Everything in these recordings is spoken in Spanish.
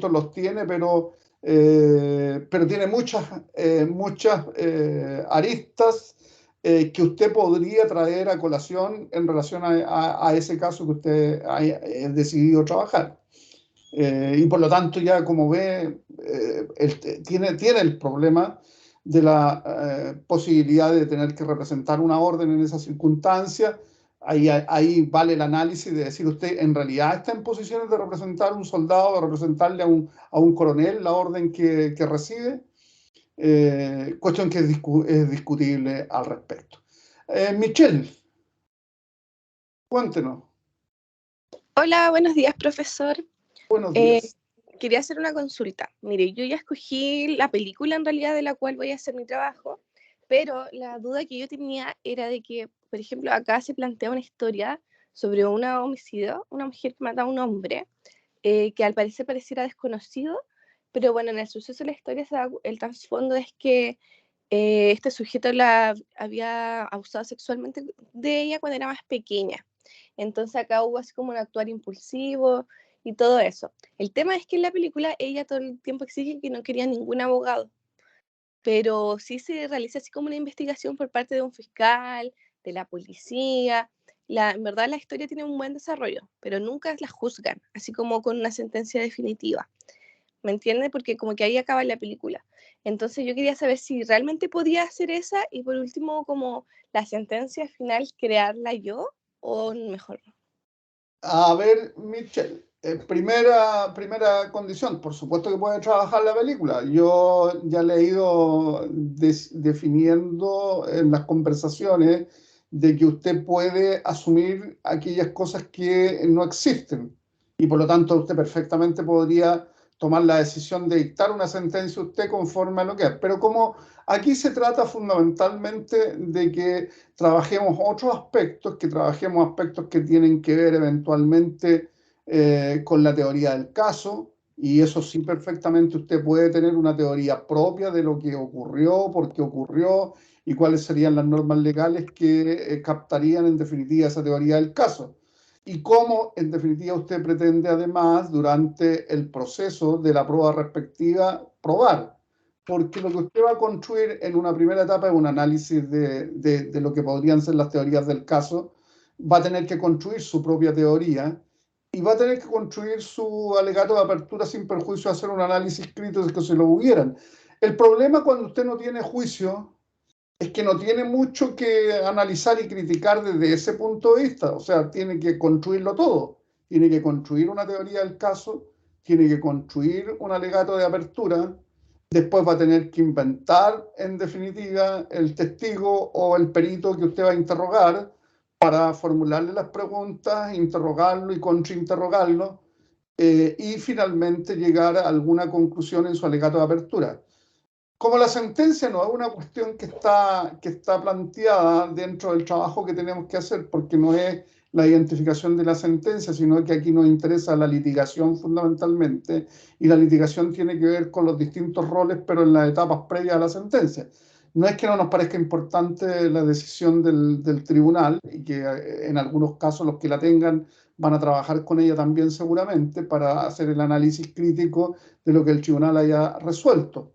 elementos los tiene, pero tiene muchas aristas que usted podría traer a colación en relación a ese caso que usted ha decidido trabajar. Y por lo tanto, ya como ve, tiene el problema de la posibilidad de tener que representar una orden en esa circunstancia. Ahí vale el análisis de decir, usted en realidad está en posiciones de representar a un soldado, de representarle a un coronel la orden que recibe. Cuestión que es discutible al respecto. Michelle, cuéntenos. Hola, buenos días, profesor. Buenos días. Quería hacer una consulta. Mire, yo ya escogí la película en realidad de la cual voy a hacer mi trabajo, pero la duda que yo tenía era de que, por ejemplo, acá se plantea una historia sobre un homicidio, una mujer que mata a un hombre, que al parecer pareciera desconocido, pero bueno, en el suceso de la historia el trasfondo es que este sujeto la había abusado sexualmente de ella cuando era más pequeña. Entonces acá hubo así como un actuar impulsivo y todo eso. El tema es que en la película ella todo el tiempo exige que no quería ningún abogado, pero sí se realiza así como una investigación por parte de un fiscal, de la policía. En verdad la historia tiene un buen desarrollo, pero nunca la juzgan, así como con una sentencia definitiva. ¿Me entiende? Porque como que ahí acaba la película. Entonces yo quería saber si realmente podía hacer esa y por último como la sentencia final crearla yo o mejor no. A ver, Michelle, primera condición, por supuesto que puede trabajar la película. Yo ya le he ido definiendo en las conversaciones de que usted puede asumir aquellas cosas que no existen y por lo tanto usted perfectamente podría tomar la decisión de dictar una sentencia usted conforme a lo que es. Pero como aquí se trata fundamentalmente de que trabajemos otros aspectos, que trabajemos aspectos que tienen que ver eventualmente con la teoría del caso, y eso sí perfectamente usted puede tener una teoría propia de lo que ocurrió, por qué ocurrió y cuáles serían las normas legales que captarían en definitiva esa teoría del caso. Y cómo en definitiva usted pretende además durante el proceso de la prueba respectiva probar, porque lo que usted va a construir en una primera etapa es un análisis de lo que podrían ser las teorías del caso, va a tener que construir su propia teoría y va a tener que construir su alegato de apertura sin perjuicio de hacer un análisis crítico que se lo hubieran. El problema cuando usted no tiene juicio es que no tiene mucho que analizar y criticar desde ese punto de vista, o sea, tiene que construirlo todo, tiene que construir una teoría del caso, tiene que construir un alegato de apertura. Después va a tener que inventar, en definitiva, el testigo o el perito que usted va a interrogar para formularle las preguntas, interrogarlo y contrainterrogarlo, y finalmente llegar a alguna conclusión en su alegato de apertura. Como la sentencia no es una cuestión que está planteada dentro del trabajo que tenemos que hacer, porque no es la identificación de la sentencia, sino que aquí nos interesa la litigación fundamentalmente, y la litigación tiene que ver con los distintos roles, pero en las etapas previas a la sentencia. No es que no nos parezca importante la decisión del tribunal, y que en algunos casos los que la tengan van a trabajar con ella también seguramente para hacer el análisis crítico de lo que el tribunal haya resuelto,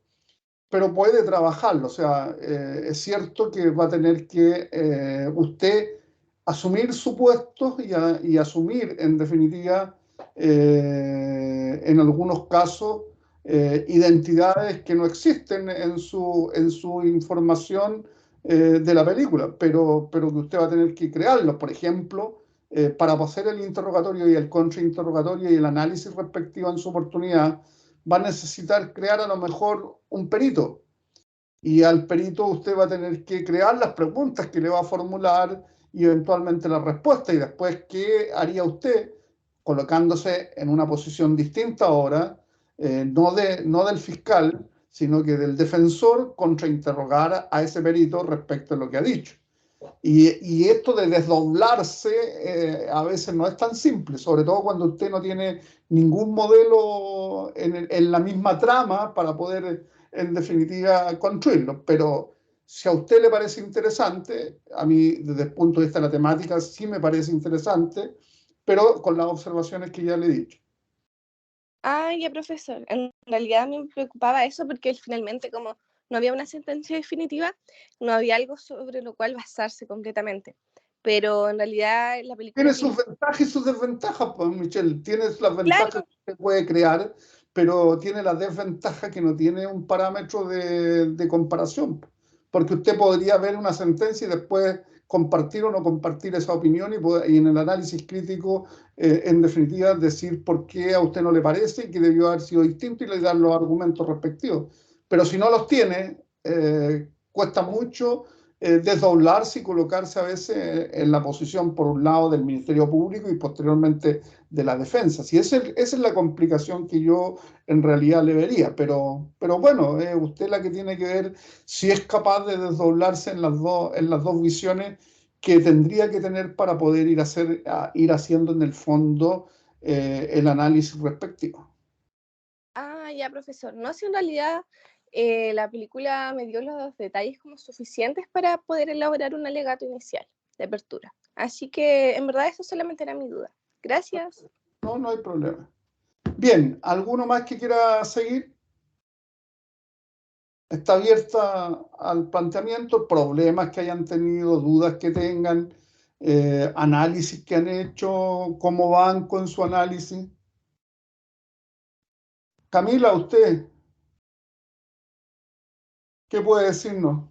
pero puede trabajarlo. O sea, es cierto que va a tener que usted asumir supuestos y asumir, en definitiva, en algunos casos, identidades que no existen en su información de la película, pero que usted va a tener que crearlos. Por ejemplo, para hacer el interrogatorio y el contrainterrogatorio y el análisis respectivo en su oportunidad, va a necesitar crear a lo mejor un perito, y al perito usted va a tener que crear las preguntas que le va a formular y eventualmente la respuesta, y después qué haría usted colocándose en una posición distinta ahora, no del fiscal, sino que del defensor, contrainterrogar a ese perito respecto a lo que ha dicho. Y esto de desdoblarse a veces no es tan simple, sobre todo cuando usted no tiene ningún modelo en la misma trama para poder, en definitiva, construirlo. Pero si a usted le parece interesante, a mí desde el punto de vista de la temática sí me parece interesante, pero con las observaciones que ya le he dicho. Ah, ya, profesor. En realidad a mí me preocupaba eso porque finalmente, como no había una sentencia definitiva, no había algo sobre lo cual basarse completamente. Pero en realidad la película Tiene tiene... sus ventajas y sus desventajas, pues, Michelle. Tienes las ventajas Claro, que se puede crear, pero tiene la desventaja que no tiene un parámetro de comparación. Porque usted podría ver una sentencia y después compartir o no compartir esa opinión y en el análisis crítico, en definitiva, decir por qué a usted no le parece y que debió haber sido distinto y le dar los argumentos respectivos. Pero si no los tiene, cuesta mucho desdoblarse y colocarse a veces en la posición, por un lado, del Ministerio Público y posteriormente de la defensa. Si esa es la complicación que yo en realidad le vería, pero bueno, usted la que tiene que ver si es capaz de desdoblarse en las dos visiones que tendría que tener para poder ir haciendo en el fondo el análisis respectivo. ah, ya, profesor. No, si en realidad la película me dio los detalles como suficientes para poder elaborar un alegato inicial de apertura. Así que en verdad eso solamente era mi duda. Gracias. No, no hay problema. Bien, ¿alguno más que quiera seguir? Está abierta al planteamiento, problemas que hayan tenido, dudas que tengan, análisis que han hecho, cómo van con su análisis. Camila, usted, ¿qué puede decirnos?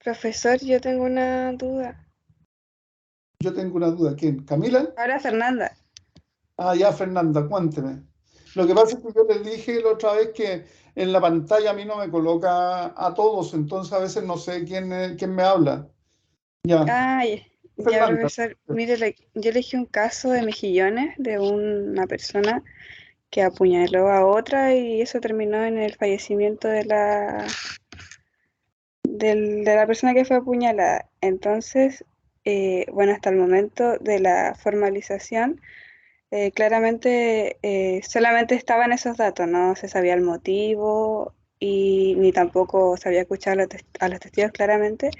Profesor, yo tengo una duda. Yo tengo una duda. ¿Quién? ¿Camila? Ahora Fernanda. Ah, ya, Fernanda, cuénteme. Lo que pasa es que yo les dije la otra vez que en la pantalla a mí no me coloca a todos, entonces a veces no sé quién me habla. Ya, Ay, ya, Fernanda. profesor. Mire, yo elegí un caso de mejillones de una persona que apuñaló a otra y eso terminó en el fallecimiento de la persona que fue apuñalada. Entonces, bueno, hasta el momento de la formalización, claramente solamente estaban esos datos, no se sabía el motivo y ni tampoco se había escuchado a los testigos claramente.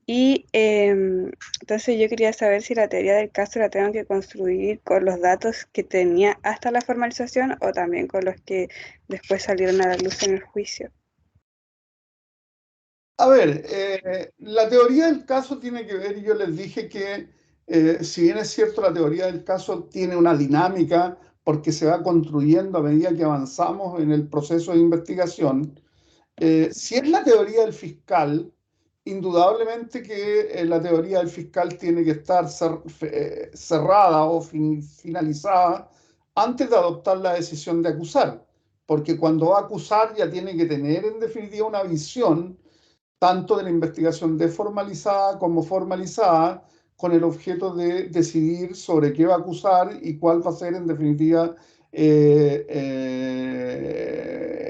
Y entonces yo quería saber si la teoría del caso la tengo que construir con los datos que tenía hasta la formalización o también con los que después salieron a la luz en el juicio. A ver, la teoría del caso tiene que ver, y yo les dije que si bien es cierto, la teoría del caso tiene una dinámica porque se va construyendo a medida que avanzamos en el proceso de investigación. Si es la teoría del fiscal, indudablemente que la teoría del fiscal tiene que estar cerrada o finalizada antes de adoptar la decisión de acusar, porque cuando va a acusar ya tiene que tener en definitiva una visión tanto de la investigación desformalizada como formalizada, con el objeto de decidir sobre qué va a acusar y cuál va a ser, en definitiva,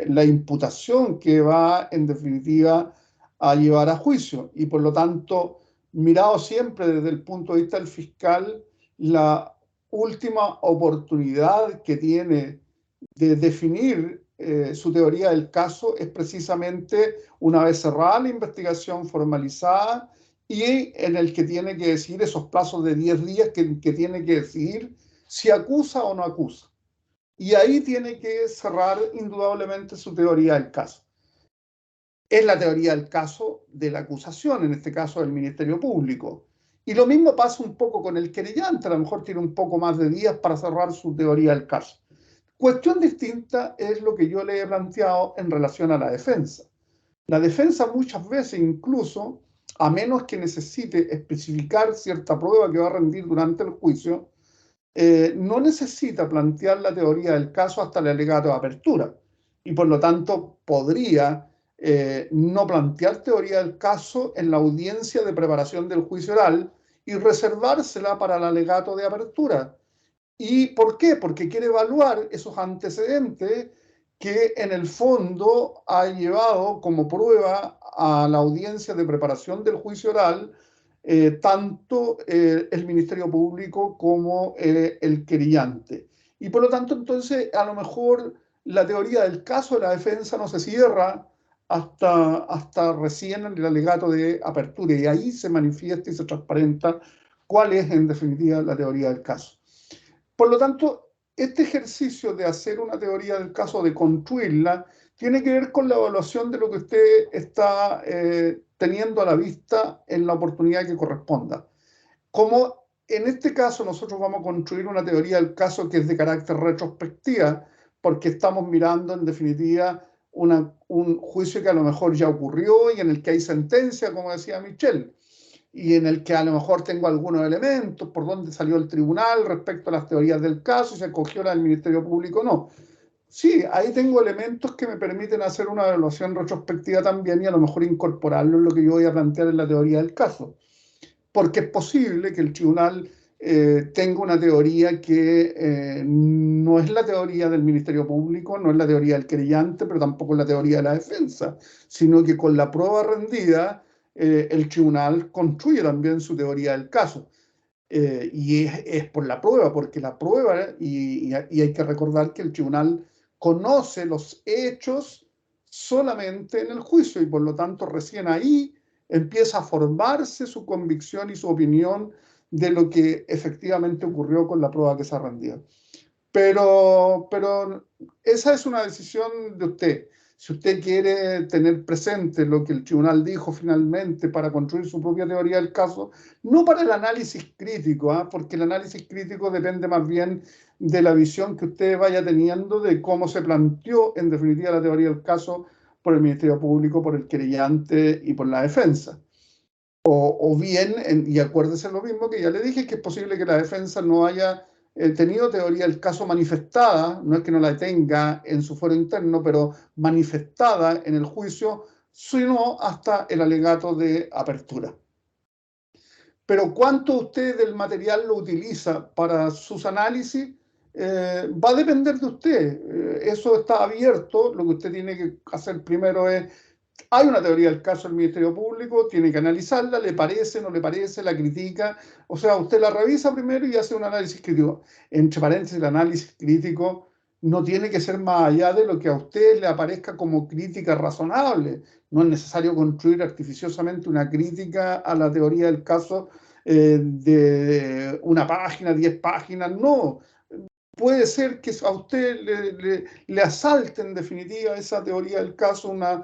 la imputación que va, en definitiva, a llevar a juicio. Y por lo tanto, mirado siempre desde el punto de vista del fiscal, la última oportunidad que tiene de definir su teoría del caso es precisamente una vez cerrada la investigación formalizada y en el que tiene que decidir esos plazos de 10 días que tiene que decidir si acusa o no acusa. Y ahí tiene que cerrar indudablemente su teoría del caso. Es la teoría del caso de la acusación, en este caso del Ministerio Público. Y lo mismo pasa un poco con el querellante, a lo mejor tiene un poco más de días para cerrar su teoría del caso. Cuestión distinta es lo que yo le he planteado en relación a la defensa. La defensa muchas veces incluso, a menos que necesite especificar cierta prueba que va a rendir durante el juicio, no necesita plantear la teoría del caso hasta el alegato de apertura y por lo tanto podría no plantear teoría del caso en la audiencia de preparación del juicio oral y reservársela para el alegato de apertura. ¿Y por qué? Porque quiere evaluar esos antecedentes que en el fondo ha llevado como prueba a la audiencia de preparación del juicio oral tanto el Ministerio Público como el querellante. Y por lo tanto, entonces, a lo mejor la teoría del caso de la defensa no se cierra hasta recién en el alegato de apertura y ahí se manifiesta y se transparenta cuál es en definitiva la teoría del caso. Por lo tanto, este ejercicio de hacer una teoría del caso, de construirla, tiene que ver con la evaluación de lo que usted está teniendo a la vista en la oportunidad que corresponda. Como en este caso nosotros vamos a construir una teoría del caso que es de carácter retrospectiva, porque estamos mirando en definitiva un juicio que a lo mejor ya ocurrió y en el que hay sentencia, como decía Michel, y en el que a lo mejor tengo algunos elementos, por dónde salió el tribunal respecto a las teorías del caso, si se acogió la del Ministerio Público o no. Sí, ahí tengo elementos que me permiten hacer una evaluación retrospectiva también y a lo mejor incorporarlo en lo que yo voy a plantear en la teoría del caso. Porque es posible que el tribunal tenga una teoría que no es la teoría del Ministerio Público, no es la teoría del querellante, pero tampoco es la teoría de la defensa, sino que con la prueba rendida el tribunal construye también su teoría del caso. Y es por la prueba, porque la prueba, y hay que recordar que el tribunal conoce los hechos solamente en el juicio y por lo tanto recién ahí empieza a formarse su convicción y su opinión de lo que efectivamente ocurrió con la prueba que se ha rendido. Pero esa es una decisión de usted. Si usted quiere tener presente lo que el tribunal dijo finalmente para construir su propia teoría del caso, no para el análisis crítico, porque el análisis crítico depende más bien de la visión que usted vaya teniendo de cómo se planteó en definitiva la teoría del caso por el Ministerio Público, por el querellante y por la defensa. O bien, y acuérdese lo mismo que ya le dije, que es posible que la defensa no haya tenido teoría del caso manifestada, no es que no la tenga en su fuero interno, pero manifestada en el juicio, sino hasta el alegato de apertura. Pero cuánto usted del material lo utiliza para sus análisis va a depender de usted. Eso está abierto. Lo que usted tiene que hacer primero es, hay una teoría del caso del Ministerio Público, tiene que analizarla, le parece, no le parece, la critica. O sea, usted la revisa primero y hace un análisis crítico. Entre paréntesis, el análisis crítico no tiene que ser más allá de lo que a usted le aparezca como crítica razonable. No es necesario construir artificiosamente una crítica a la teoría del caso de una página, 10 páginas, no. Puede ser que a usted le asalte en definitiva esa teoría del caso una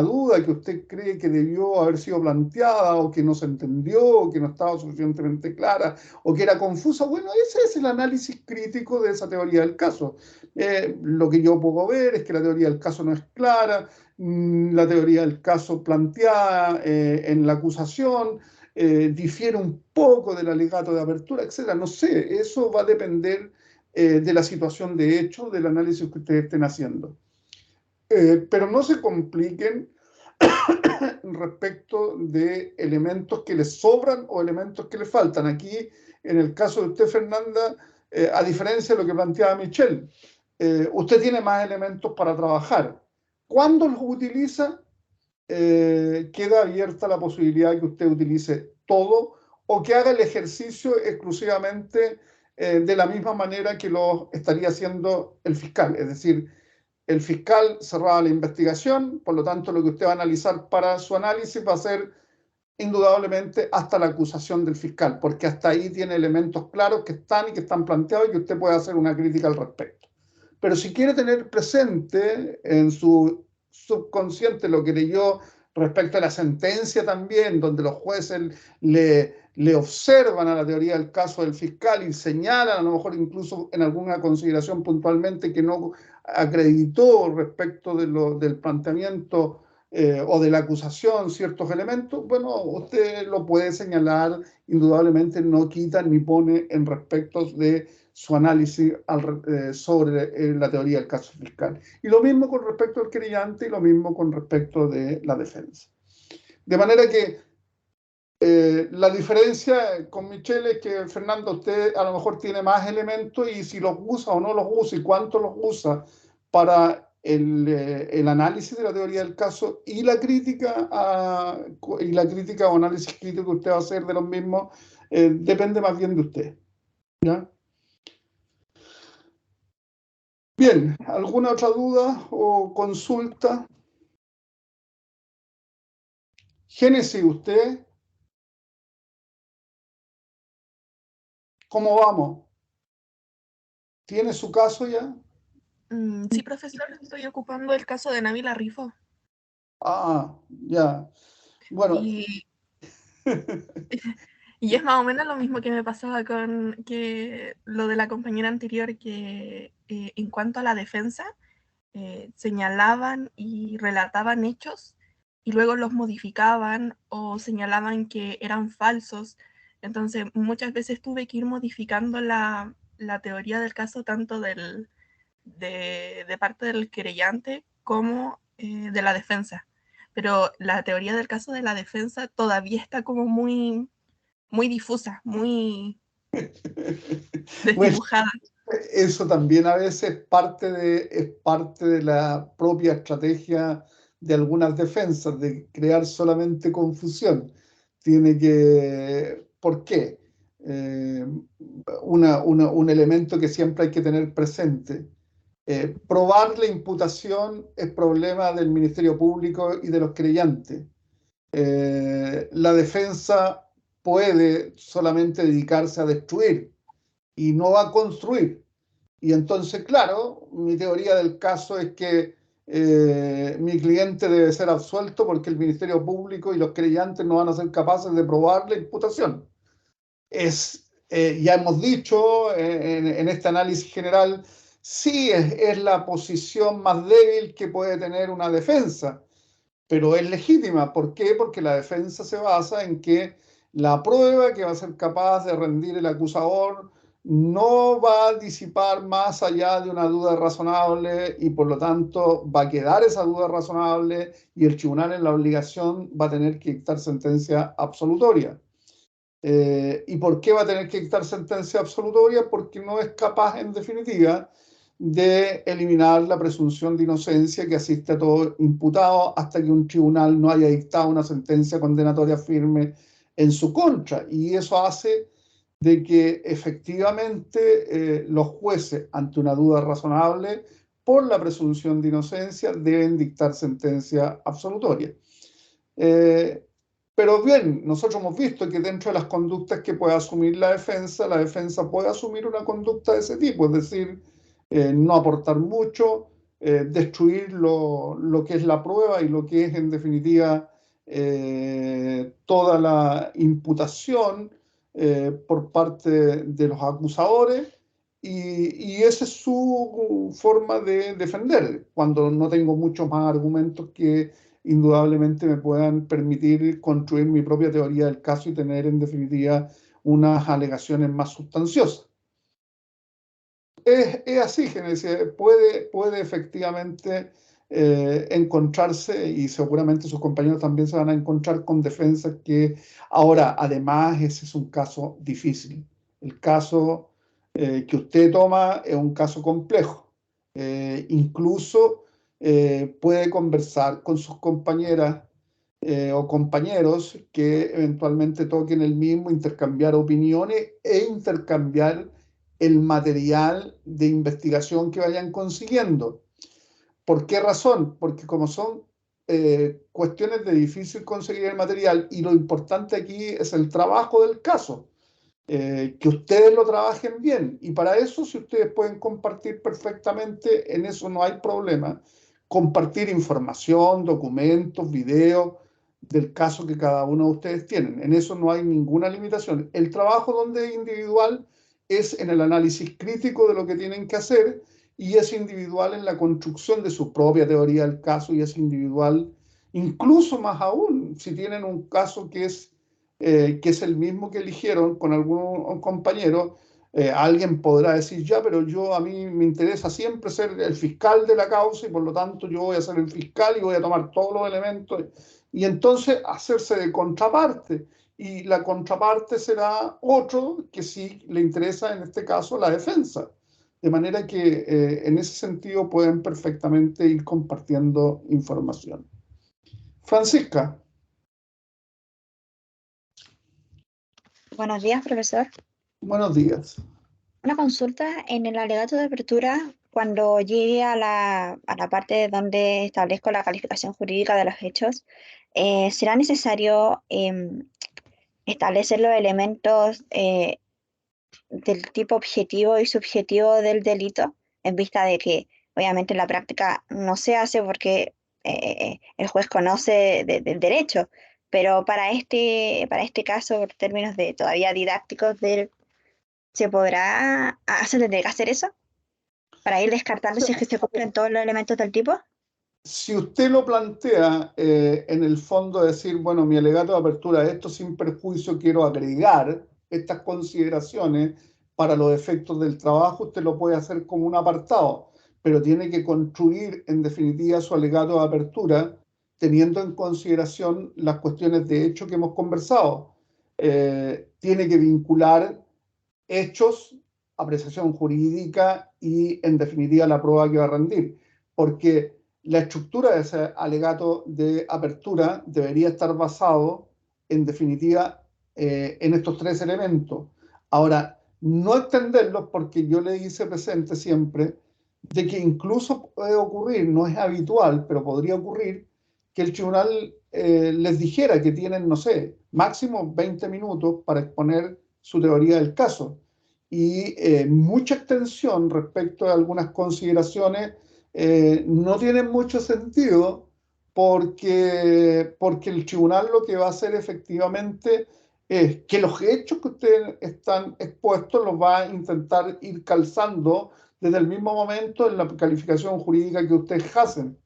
duda que usted cree que debió haber sido planteada o que no se entendió o que no estaba suficientemente clara o que era confusa. Bueno, ese es el análisis crítico de esa teoría del caso. Lo que yo puedo ver es que la teoría del caso no es clara, la teoría del caso planteada en la acusación difiere un poco del alegato de apertura, etcétera. No sé, eso va a depender de la situación de hecho, del análisis que ustedes estén haciendo. Pero no se compliquen respecto de elementos que les sobran o elementos que les faltan. Aquí, en el caso de usted, Fernanda, a diferencia de lo que planteaba Michelle, usted tiene más elementos para trabajar. ¿Cuándo los utiliza? Queda abierta la posibilidad de que usted utilice todo o que haga el ejercicio exclusivamente de la misma manera que lo estaría haciendo el fiscal. Es decir, el fiscal cerraba la investigación, por lo tanto lo que usted va a analizar para su análisis va a ser indudablemente hasta la acusación del fiscal, porque hasta ahí tiene elementos claros que están planteados y que usted puede hacer una crítica al respecto. Pero si quiere tener presente en su subconsciente lo que leyó respecto a la sentencia también, donde los jueces le observan a la teoría del caso del fiscal y señalan, a lo mejor incluso en alguna consideración puntualmente que no acreditó respecto del planteamiento o de la acusación ciertos elementos, bueno, usted lo puede señalar, indudablemente no quita ni pone en respecto de su análisis sobre la teoría del caso fiscal. Y lo mismo con respecto al querellante y lo mismo con respecto de la defensa. De manera que la diferencia con Michelle es que, Fernando, usted a lo mejor tiene más elementos y si los usa o no los usa y cuánto los usa para el análisis de la teoría del caso y la crítica o análisis crítico que usted va a hacer de los mismos, depende más bien de usted. ¿Ya? Bien, ¿alguna otra duda o consulta? Génesis, ¿usted cómo vamos? ¿Tiene su caso ya? Sí, profesor, estoy ocupando el caso de Nabila Rifo. Ah, ya. Bueno, Y, y es más o menos lo mismo que me pasaba con que lo de la compañera anterior, que en cuanto a la defensa, señalaban y relataban hechos y luego los modificaban o señalaban que eran falsos. Entonces, muchas veces tuve que ir modificando la teoría del caso, tanto de parte del querellante como de la defensa. Pero la teoría del caso de la defensa todavía está como muy, muy difusa, muy bueno, desdibujada. eso también a veces es parte de la propia estrategia de algunas defensas, de crear solamente confusión. ¿Por qué? Un elemento que siempre hay que tener presente. Probar la imputación es problema del Ministerio Público y de los creyentes. La defensa puede solamente dedicarse a destruir y no a construir. Y entonces, claro, mi teoría del caso es que mi cliente debe ser absuelto porque el Ministerio Público y los creyentes no van a ser capaces de probar la imputación. Ya hemos dicho en este análisis general, sí es la posición más débil que puede tener una defensa, pero es legítima. ¿Por qué? Porque la defensa se basa en que la prueba que va a ser capaz de rendir el acusador no va a disipar más allá de una duda razonable y por lo tanto va a quedar esa duda razonable y el tribunal en la obligación va a tener que dictar sentencia absolutoria. ¿Y por qué va a tener que dictar sentencia absolutoria? Porque no es capaz, en definitiva, de eliminar la presunción de inocencia que asiste a todo imputado hasta que un tribunal no haya dictado una sentencia condenatoria firme en su contra. Y eso hace de que efectivamente los jueces, ante una duda razonable, por la presunción de inocencia, deben dictar sentencia absolutoria. Pero bien, nosotros hemos visto que dentro de las conductas que puede asumir la defensa puede asumir una conducta de ese tipo, es decir, no aportar mucho, destruir lo que es la prueba y lo que es en definitiva toda la imputación por parte de los acusadores y esa es su forma de defender, cuando no tengo muchos más argumentos que indudablemente me puedan permitir construir mi propia teoría del caso y tener en definitiva unas alegaciones más sustanciosas. Es así, Genesis, puede efectivamente encontrarse y seguramente sus compañeros también se van a encontrar con defensas que ahora, además, ese es un caso difícil. El caso que usted toma es un caso complejo. Incluso puede conversar con sus compañeras o compañeros que eventualmente toquen el mismo, intercambiar opiniones e intercambiar el material de investigación que vayan consiguiendo. ¿Por qué razón? Porque como son cuestiones de difícil conseguir el material y lo importante aquí es el trabajo del caso, que ustedes lo trabajen bien y para eso si ustedes pueden compartir perfectamente, en eso no hay problema, compartir información, documentos, videos del caso que cada uno de ustedes tienen. En eso no hay ninguna limitación. El trabajo donde es individual es en el análisis crítico de lo que tienen que hacer y es individual en la construcción de su propia teoría del caso y es individual, incluso más aún, si tienen un caso que es el mismo que eligieron con algún compañero, alguien podrá decir, ya, pero a mí me interesa siempre ser el fiscal de la causa y por lo tanto yo voy a ser el fiscal y voy a tomar todos los elementos y entonces hacerse de contraparte. Y la contraparte será otro que sí le interesa, en este caso, la defensa. De manera que en ese sentido pueden perfectamente ir compartiendo información. Francisca. Buenos días, profesor. Buenos días. Una consulta en el alegato de apertura, cuando llegue a la parte donde establezco la calificación jurídica de los hechos, ¿será necesario establecer los elementos del tipo objetivo y subjetivo del delito, en vista de que obviamente en la práctica no se hace porque el juez conoce del derecho, pero para este caso, por términos de todavía didácticos, ¿se podrá tendrá que hacer eso? Para ir descartando si es que se cumplen todos los elementos del tipo. Si usted lo plantea en el fondo, decir, bueno, mi alegato de apertura de esto sin perjuicio quiero agregar estas consideraciones para los efectos del trabajo, usted lo puede hacer como un apartado, pero tiene que construir en definitiva su alegato de apertura teniendo en consideración las cuestiones de hecho que hemos conversado. Tiene que vincular hechos, apreciación jurídica y en definitiva la prueba que va a rendir, porque la estructura de ese alegato de apertura debería estar basado, en definitiva, en estos tres elementos. Ahora, no extenderlos porque yo le hice presente siempre de que incluso puede ocurrir, no es habitual, pero podría ocurrir que el tribunal les dijera que tienen, no sé, máximo 20 minutos para exponer su teoría del caso y mucha extensión respecto a algunas consideraciones no tiene mucho sentido porque el tribunal lo que va a hacer efectivamente es que los hechos que ustedes están expuestos los va a intentar ir calzando desde el mismo momento en la calificación jurídica que ustedes hacen.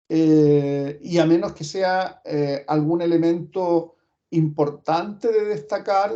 Y a menos que sea algún elemento importante de destacar,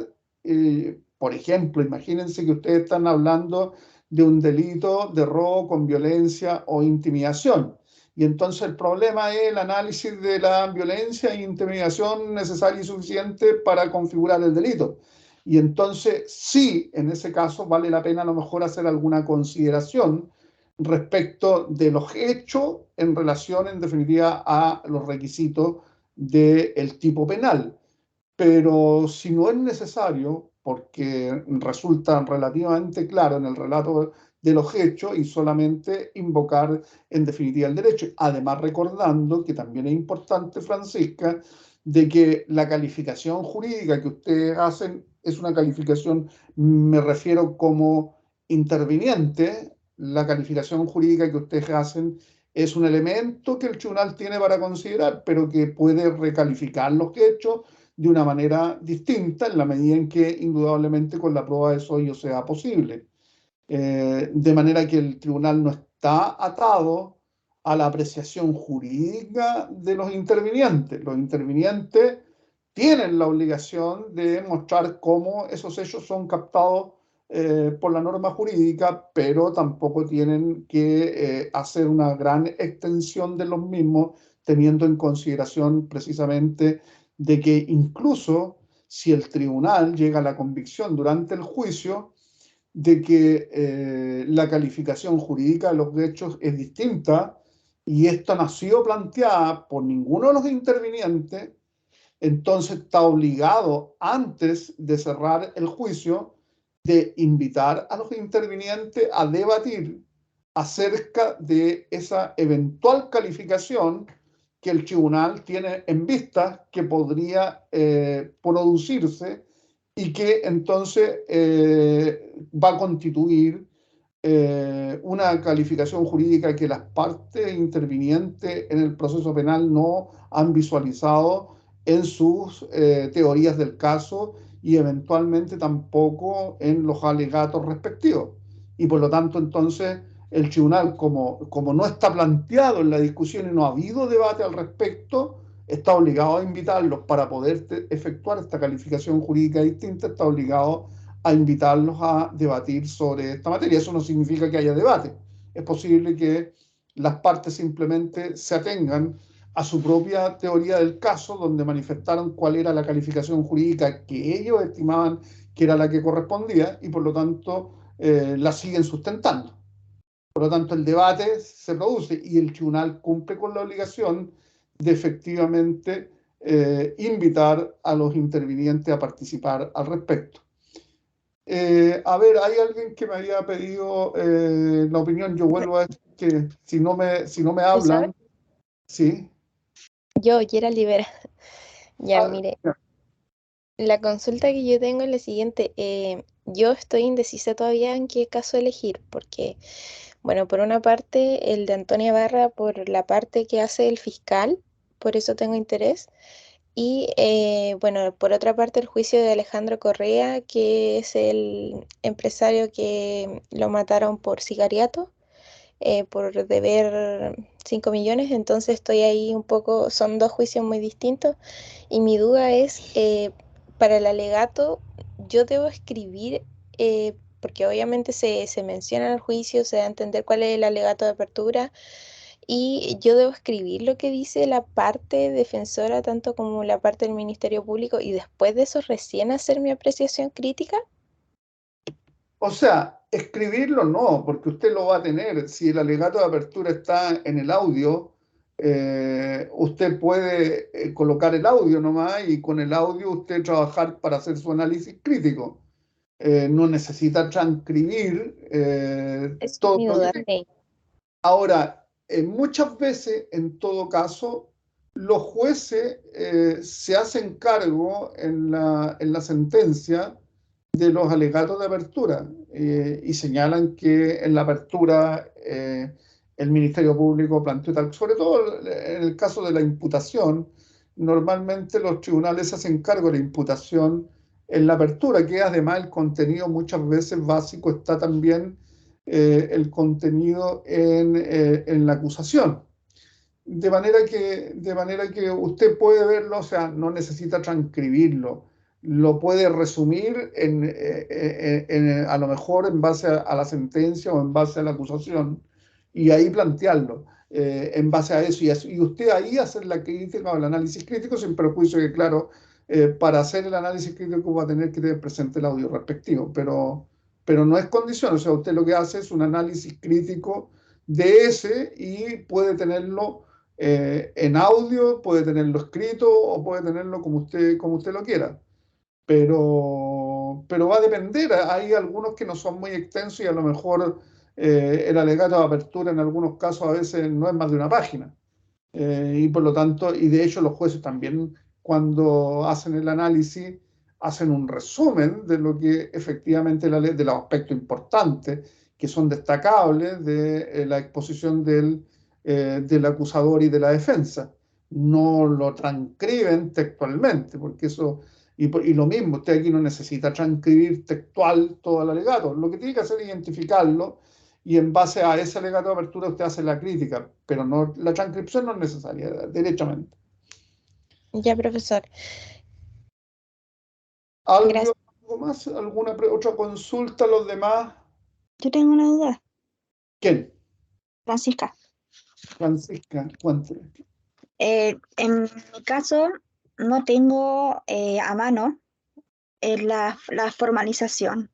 por ejemplo, imagínense que ustedes están hablando de un delito de robo con violencia o intimidación. Y entonces el problema es el análisis de la violencia e intimidación necesaria y suficiente para configurar el delito. Y entonces sí, en ese caso vale la pena a lo mejor hacer alguna consideración respecto de los hechos en relación, en definitiva, a los requisitos del tipo penal. Pero si no es necesario, porque resulta relativamente claro en el relato de los hechos y solamente invocar en definitiva el derecho. Además, recordando que también es importante, Francisca, de que la calificación jurídica que ustedes hacen es una calificación, me refiero como interviniente, la calificación jurídica que ustedes hacen es un elemento que el tribunal tiene para considerar, pero que puede recalificar los hechos de una manera distinta en la medida en que indudablemente con la prueba de eso sea posible. De manera que el tribunal no está atado a la apreciación jurídica de los intervinientes. Los intervinientes tienen la obligación de mostrar cómo esos hechos son captados por la norma jurídica, pero tampoco tienen que hacer una gran extensión de los mismos, teniendo en consideración precisamente de que incluso si el tribunal llega a la convicción durante el juicio de que la calificación jurídica de los hechos es distinta y esto no ha sido planteada por ninguno de los intervinientes, entonces está obligado antes de cerrar el juicio de invitar a los intervinientes a debatir acerca de esa eventual calificación que el tribunal tiene en vista que podría producirse y que entonces va a constituir una calificación jurídica que las partes intervinientes en el proceso penal no han visualizado en sus teorías del caso y eventualmente tampoco en los alegatos respectivos. Y por lo tanto, entonces, el tribunal, como no está planteado en la discusión y no ha habido debate al respecto, está obligado a invitarlos para poder efectuar esta calificación jurídica distinta, está obligado a invitarlos a debatir sobre esta materia. Eso no significa que haya debate. Es posible que las partes simplemente se atengan a su propia teoría del caso, donde manifestaron cuál era la calificación jurídica que ellos estimaban que era la que correspondía y por lo tanto la siguen sustentando. Por lo tanto, el debate se produce y el tribunal cumple con la obligación de efectivamente invitar a los intervinientes a participar al respecto. A ver, hay alguien que me había pedido la opinión. Yo vuelvo a decir que si no me hablan, sí. Yo, Yera Libera. Ya, Ah, mire, ya. la consulta que yo tengo es la siguiente. yo estoy indecisa todavía en qué caso elegir, porque, bueno, por una parte, el de Antonia Barra, por la parte que hace el fiscal, por eso tengo interés. Y bueno, por otra parte, el juicio de Alejandro Correa, que es el empresario que lo mataron por sicariato, por deber 5 millones. Entonces estoy ahí un poco, son dos juicios muy distintos. Y mi duda es, para el alegato, yo debo escribir, porque obviamente se menciona en el juicio, se da a entender cuál es el alegato de apertura y yo debo escribir lo que dice la parte defensora, tanto como la parte del Ministerio Público, y después de eso recién hacer mi apreciación crítica. O sea, escribirlo no, porque usted lo va a tener. Si el alegato de apertura está en el audio, usted puede colocar el audio nomás y con el audio usted trabajar para hacer su análisis crítico. No necesita transcribir Esa es todo mi lo duda. que... Sí. Ahora, muchas veces, en todo caso, los jueces se hacen cargo en la sentencia de los alegatos de apertura y señalan que en la apertura el Ministerio Público planteó tal, sobre todo en el caso de la imputación, normalmente los tribunales se hacen cargo de la imputación en la apertura, que además el contenido muchas veces básico está también el contenido en la acusación. De manera que usted puede verlo, o sea, no necesita transcribirlo, lo puede resumir a lo mejor en base a la sentencia o en base a la acusación y ahí plantearlo en base a eso y usted ahí hacer la crítica o el análisis crítico sin perjuicio que, claro, para hacer el análisis crítico va a tener que tener presente el audio respectivo, pero no es condición, o sea, usted lo que hace es un análisis crítico de ese y puede tenerlo en audio, puede tenerlo escrito o puede tenerlo como usted lo quiera. Pero va a depender. Hay algunos que no son muy extensos y a lo mejor el alegato de apertura en algunos casos a veces no es más de una página. Y por lo tanto, y de hecho los jueces también cuando hacen el análisis hacen un resumen de lo que efectivamente la ley, de los aspectos importantes que son destacables de la exposición del acusador y de la defensa. No lo transcriben textualmente, porque eso, y lo mismo, usted aquí no necesita transcribir textual todo el alegato, lo que tiene que hacer es identificarlo y en base a ese alegato de apertura usted hace la crítica, pero no, la transcripción no es necesaria, derechamente. Ya, profesor. ¿Algo, Gracias. algo más? ¿Alguna otra consulta a los demás? Yo tengo una duda, ¿Quién? Francisca. Francisca, cuénteme. En mi caso, no tengo a mano la formalización.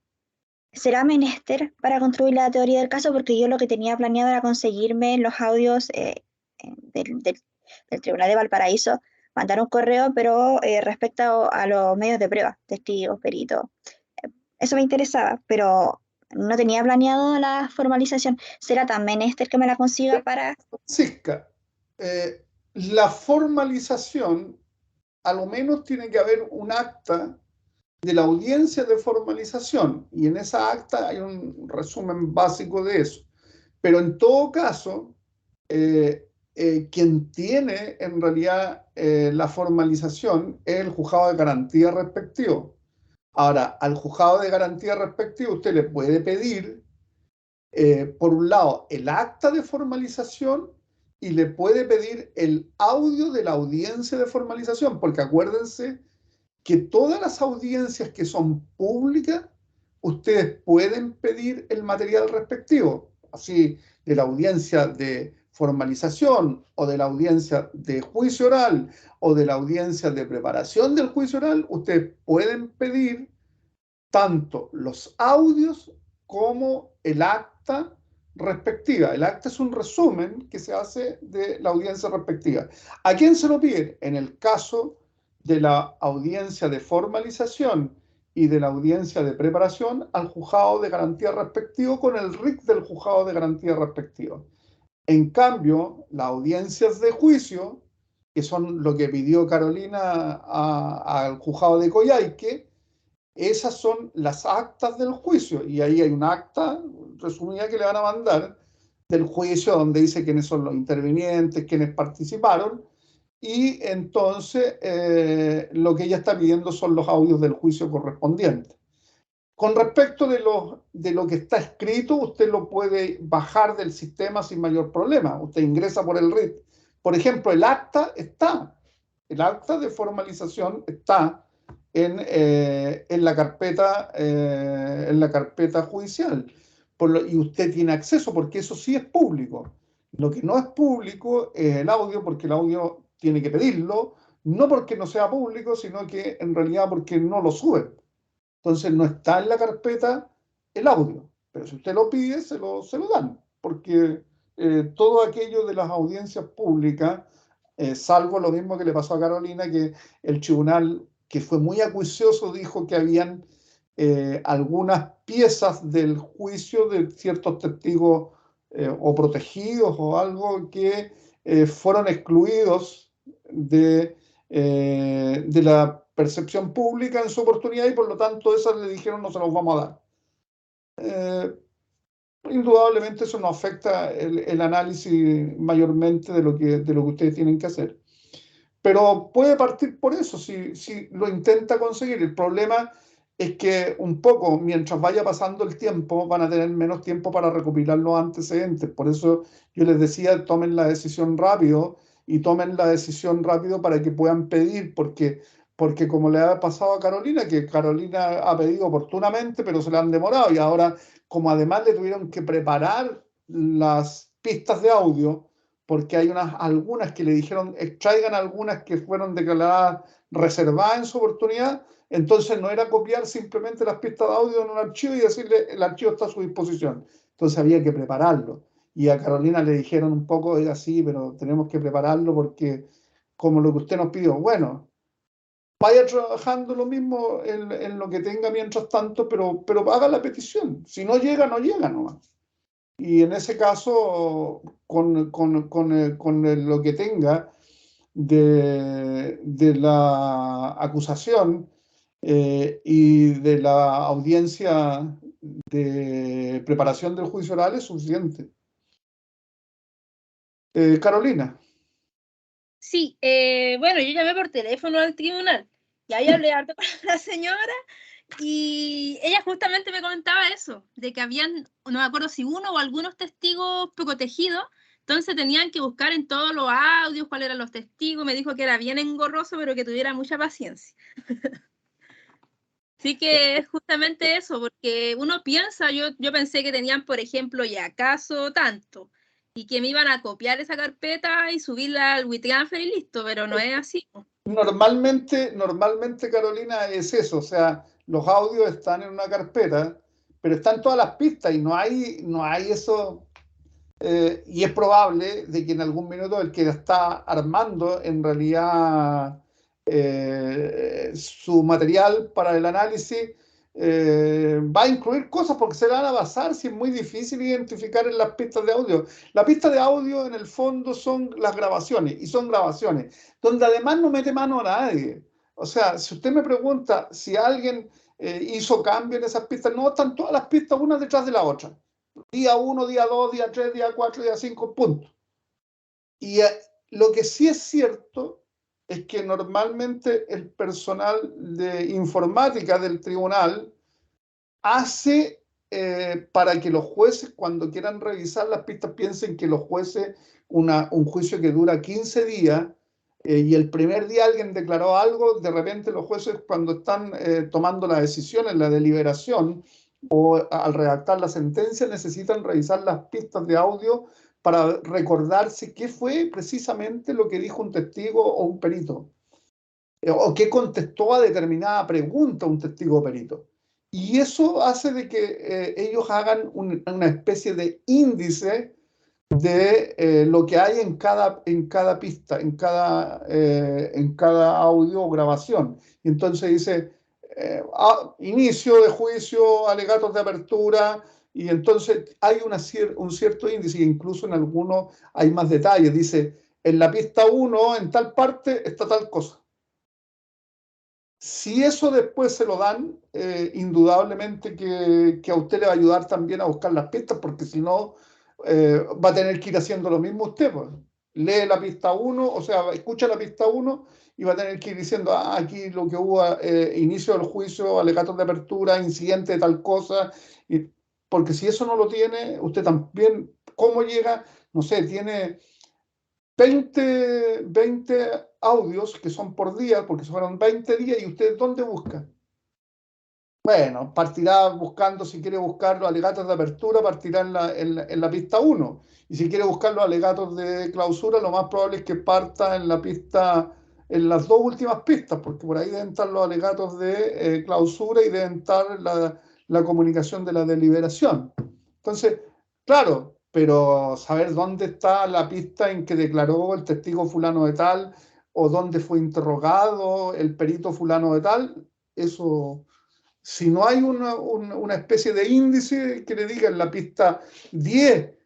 ¿Será menester para construir la teoría del caso? Porque yo lo que tenía planeado era conseguirme los audios del Tribunal de Valparaíso, mandar un correo, pero respecto a los medios de prueba, testigos, peritos. Eso me interesaba, pero no tenía planeado la formalización. ¿Será tan menester que me la consiga para...? Francisca, la formalización, a lo menos tiene que haber un acta de la audiencia de formalización y en esa acta hay un resumen básico de eso. Pero en todo caso, quien tiene en realidad la formalización es el juzgado de garantía respectivo. Ahora, al juzgado de garantía respectivo usted le puede pedir, por un lado, el acta de formalización y le puede pedir el audio de la audiencia de formalización, porque acuérdense que todas las audiencias que son públicas, ustedes pueden pedir el material respectivo, así de la audiencia de formalización o de la audiencia de juicio oral o de la audiencia de preparación del juicio oral, ustedes pueden pedir tanto los audios como el acta respectiva. El acta es un resumen que se hace de la audiencia respectiva. ¿A quién se lo pide? En el caso de la audiencia de formalización y de la audiencia de preparación, al juzgado de garantía respectivo con el RIC del juzgado de garantía respectivo. En cambio, las audiencias de juicio, que son lo que pidió Carolina al juzgado de Coyhaique, Esas son las actas del juicio, y ahí hay un acta resumida que le van a mandar del juicio donde dice quiénes son los intervinientes, quiénes participaron, y entonces lo que ella está pidiendo son los audios del juicio correspondiente. Con respecto de lo que está escrito, usted lo puede bajar del sistema sin mayor problema. Usted ingresa por el RIT. Por ejemplo, el acta de formalización está en la carpeta judicial. Y usted tiene acceso porque eso sí es público. Lo que no es público es el audio, porque el audio tiene que pedirlo, no porque no sea público, sino que en realidad porque no lo sube. Entonces no está en la carpeta el audio, pero si usted lo pide, se lo dan, porque todo aquello de las audiencias públicas, salvo lo mismo que le pasó a Carolina, que el tribunal, que fue muy acuicioso, dijo que habían algunas piezas del juicio de ciertos testigos o protegidos o algo que fueron excluidos de la percepción pública en su oportunidad, y por lo tanto esas le dijeron no se los vamos a dar. Indudablemente eso no afecta el análisis mayormente de lo que ustedes tienen que hacer. Pero puede partir por eso, si lo intenta conseguir. El problema es que un poco, mientras vaya pasando el tiempo, van a tener menos tiempo para recopilar los antecedentes. Por eso yo les decía, tomen la decisión rápido, y tomen la decisión rápido para que puedan pedir, porque como le ha pasado a Carolina, que Carolina ha pedido oportunamente, pero se le han demorado, y ahora, como además le tuvieron que preparar las pistas de audio, porque hay algunas que le dijeron extraigan algunas que fueron declaradas reservadas en su oportunidad, entonces no era copiar simplemente las pistas de audio en un archivo y decirle el archivo está a su disposición. Entonces había que prepararlo. Y a Carolina le dijeron un poco, es así, pero tenemos que prepararlo porque como lo que usted nos pidió, bueno, vaya trabajando lo mismo en lo que tenga mientras tanto, pero haga la petición. Si no llega, no llega nomás. Y en ese caso, con lo que tenga de la acusación y de la audiencia de preparación del juicio oral es suficiente. Carolina. Sí, bueno, yo llamé por teléfono al tribunal y ahí hablé harto con la señora y ella justamente me comentaba eso, de que habían, no me acuerdo si uno o algunos testigos protegidos, entonces tenían que buscar en todos los audios cuáles eran los testigos, me dijo que era bien engorroso, pero que tuviera mucha paciencia. Sí que es justamente eso, porque uno piensa, yo pensé que tenían, por ejemplo, ya caso tanto, y que me iban a copiar esa carpeta y subirla al WeTransfer y listo, pero no es así. Normalmente, Carolina, es eso, o sea, los audios están en una carpeta, pero están todas las pistas y no hay eso, y es probable de que en algún minuto el que está armando en realidad su material para el análisis va a incluir cosas porque se van a basar, si es muy difícil identificar en las pistas de audio. La pista de audio en el fondo son las grabaciones, y son grabaciones donde además no mete mano a nadie. O sea, si usted me pregunta si alguien hizo cambio en esas pistas, no, están todas las pistas una detrás de la otra. Día 1, día 2, día 3, día 4, día 5, punto. Y lo que sí es cierto es que normalmente el personal de informática del tribunal hace para que los jueces, cuando quieran revisar las pistas, piensen que los jueces, un juicio que dura 15 días, y el primer día alguien declaró algo, de repente los jueces, cuando están tomando la decisión en la deliberación o al redactar la sentencia, necesitan revisar las pistas de audio para recordarse qué fue precisamente lo que dijo un testigo o un perito, o qué contestó a determinada pregunta un testigo o perito. Y eso hace de que ellos hagan una especie de índice de lo que hay en cada pista, en cada audio o grabación. Y entonces dice, inicio de juicio, alegatos de apertura, y entonces hay un cierto índice, e incluso en algunos hay más detalles. Dice, en la pista 1, en tal parte, está tal cosa. Si eso después se lo dan, indudablemente que a usted le va a ayudar también a buscar las pistas, porque si no, va a tener que ir haciendo lo mismo usted, pues. Lee la pista 1, o sea, escucha la pista 1 y va a tener que ir diciendo, aquí lo que hubo, inicio del juicio, alegatos de apertura, incidente de tal cosa, porque si eso no lo tiene, usted también, ¿cómo llega? No sé, tiene 20 audios que son por día, porque fueron 20 días, y usted ¿dónde busca? Bueno, partirá buscando, si quiere buscar los alegatos de apertura, partirá en la pista 1. Y si quiere buscar los alegatos de clausura, lo más probable es que parta en la pista, en las dos últimas pistas, porque por ahí deben estar los alegatos de clausura y deben estar la comunicación de la deliberación. Entonces, claro, pero saber dónde está la pista en que declaró el testigo fulano de tal, o dónde fue interrogado el perito fulano de tal, eso... Si no hay una especie de índice que le diga en la pista 10,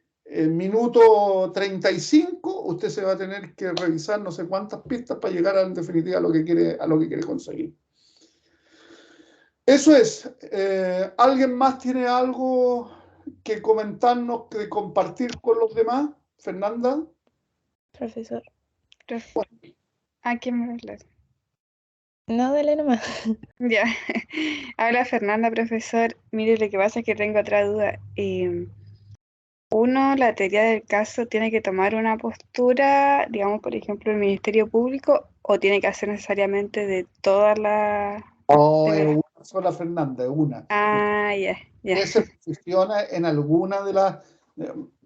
minuto 35, usted se va a tener que revisar no sé cuántas pistas para llegar en definitiva a lo que quiere conseguir. Eso es. ¿Alguien más tiene algo que comentarnos, que compartir con los demás? Fernanda. Profesor. ¿A quién me hablas? No, dale nomás. Ya. Habla Fernanda, profesor. Mire, lo que pasa es que tengo otra duda. Uno, la teoría del caso tiene que tomar una postura, digamos, por ejemplo, el Ministerio Público, o tiene que hacer necesariamente de todas las... No, es una sola, Fernanda, es una. Ah, ya, ya. Usted se posiciona en alguna de las...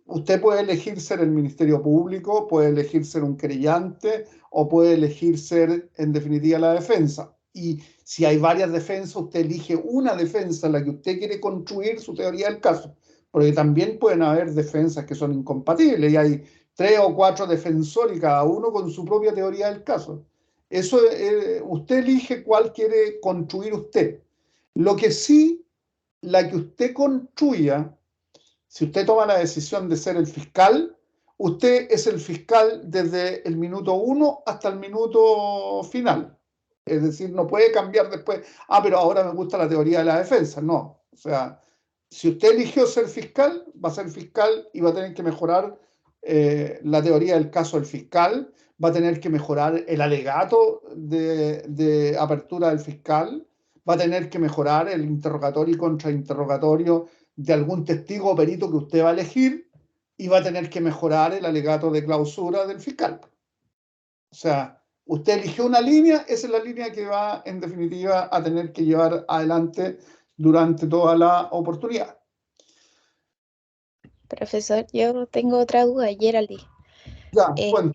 Usted puede elegir ser el Ministerio Público, puede elegir ser un querellante o puede elegir ser, en definitiva, la defensa. Y si hay varias defensas, usted elige una defensa en la que usted quiere construir su teoría del caso. Porque también pueden haber defensas que son incompatibles y hay 3 o 4 defensores y cada uno con su propia teoría del caso. Eso, usted elige cuál quiere construir usted. Lo que sí, la que usted construya, si usted toma la decisión de ser el fiscal, usted es el fiscal desde el minuto 1 hasta el minuto final. Es decir, no puede cambiar después, pero ahora me gusta la teoría de la defensa. No, o sea, si usted eligió ser fiscal, va a ser fiscal y va a tener que mejorar la teoría del caso del fiscal, va a tener que mejorar el alegato de apertura del fiscal, va a tener que mejorar el interrogatorio y contrainterrogatorio de algún testigo o perito que usted va a elegir y va a tener que mejorar el alegato de clausura del fiscal. O sea, usted eligió una línea, esa es la línea que va, en definitiva, a tener que llevar adelante durante toda la oportunidad. Profesor, yo tengo otra duda, Geraldine. Ya, bueno.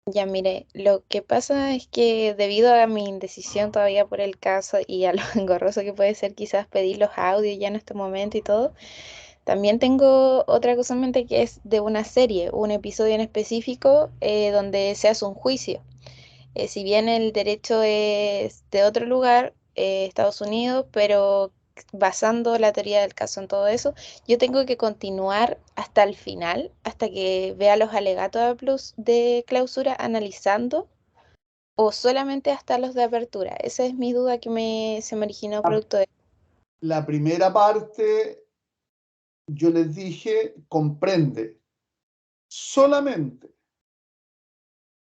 Ya mire, lo que pasa es que debido a mi indecisión todavía por el caso y a lo engorroso que puede ser quizás pedir los audios ya en este momento y todo, también tengo otra cosa en mente que es de una serie, un episodio en específico donde se hace un juicio. Si bien el derecho es de otro lugar, Estados Unidos, pero basando la teoría del caso en todo eso, yo tengo que continuar hasta el final, hasta que vea los alegatos de clausura analizando, o solamente hasta los de apertura. Esa es mi duda que se me originó producto de... La primera parte, yo les dije, comprende solamente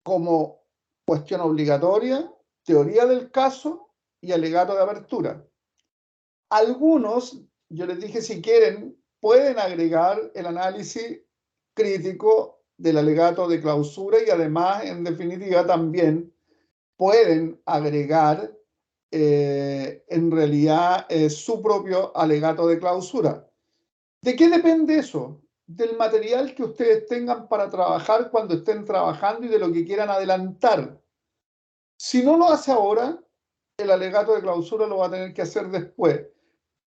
como cuestión obligatoria, teoría del caso y alegato de apertura. Algunos, yo les dije, si quieren, pueden agregar el análisis crítico del alegato de clausura y además, en definitiva, también pueden agregar en realidad su propio alegato de clausura. ¿De qué depende eso? Del material que ustedes tengan para trabajar cuando estén trabajando y de lo que quieran adelantar. Si no lo hace ahora, el alegato de clausura lo va a tener que hacer después.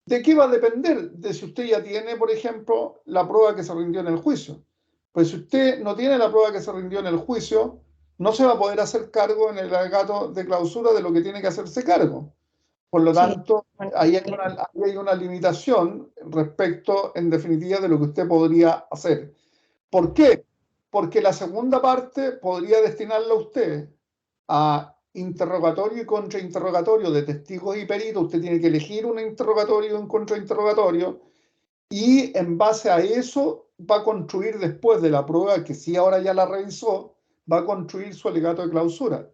¿De qué va a depender? De si usted ya tiene, por ejemplo, la prueba que se rindió en el juicio. Pues si usted no tiene la prueba que se rindió en el juicio, no se va a poder hacer cargo en el alegato de clausura de lo que tiene que hacerse cargo. Por lo tanto, ahí hay una limitación respecto, en definitiva, de lo que usted podría hacer. ¿Por qué? Porque la segunda parte podría destinarla usted a interrogatorio y contrainterrogatorio de testigos y peritos. Usted tiene que elegir un interrogatorio y un contrainterrogatorio, y en base a eso va a construir, después de la prueba, que sí ahora ya la revisó, va a construir su alegato de clausura.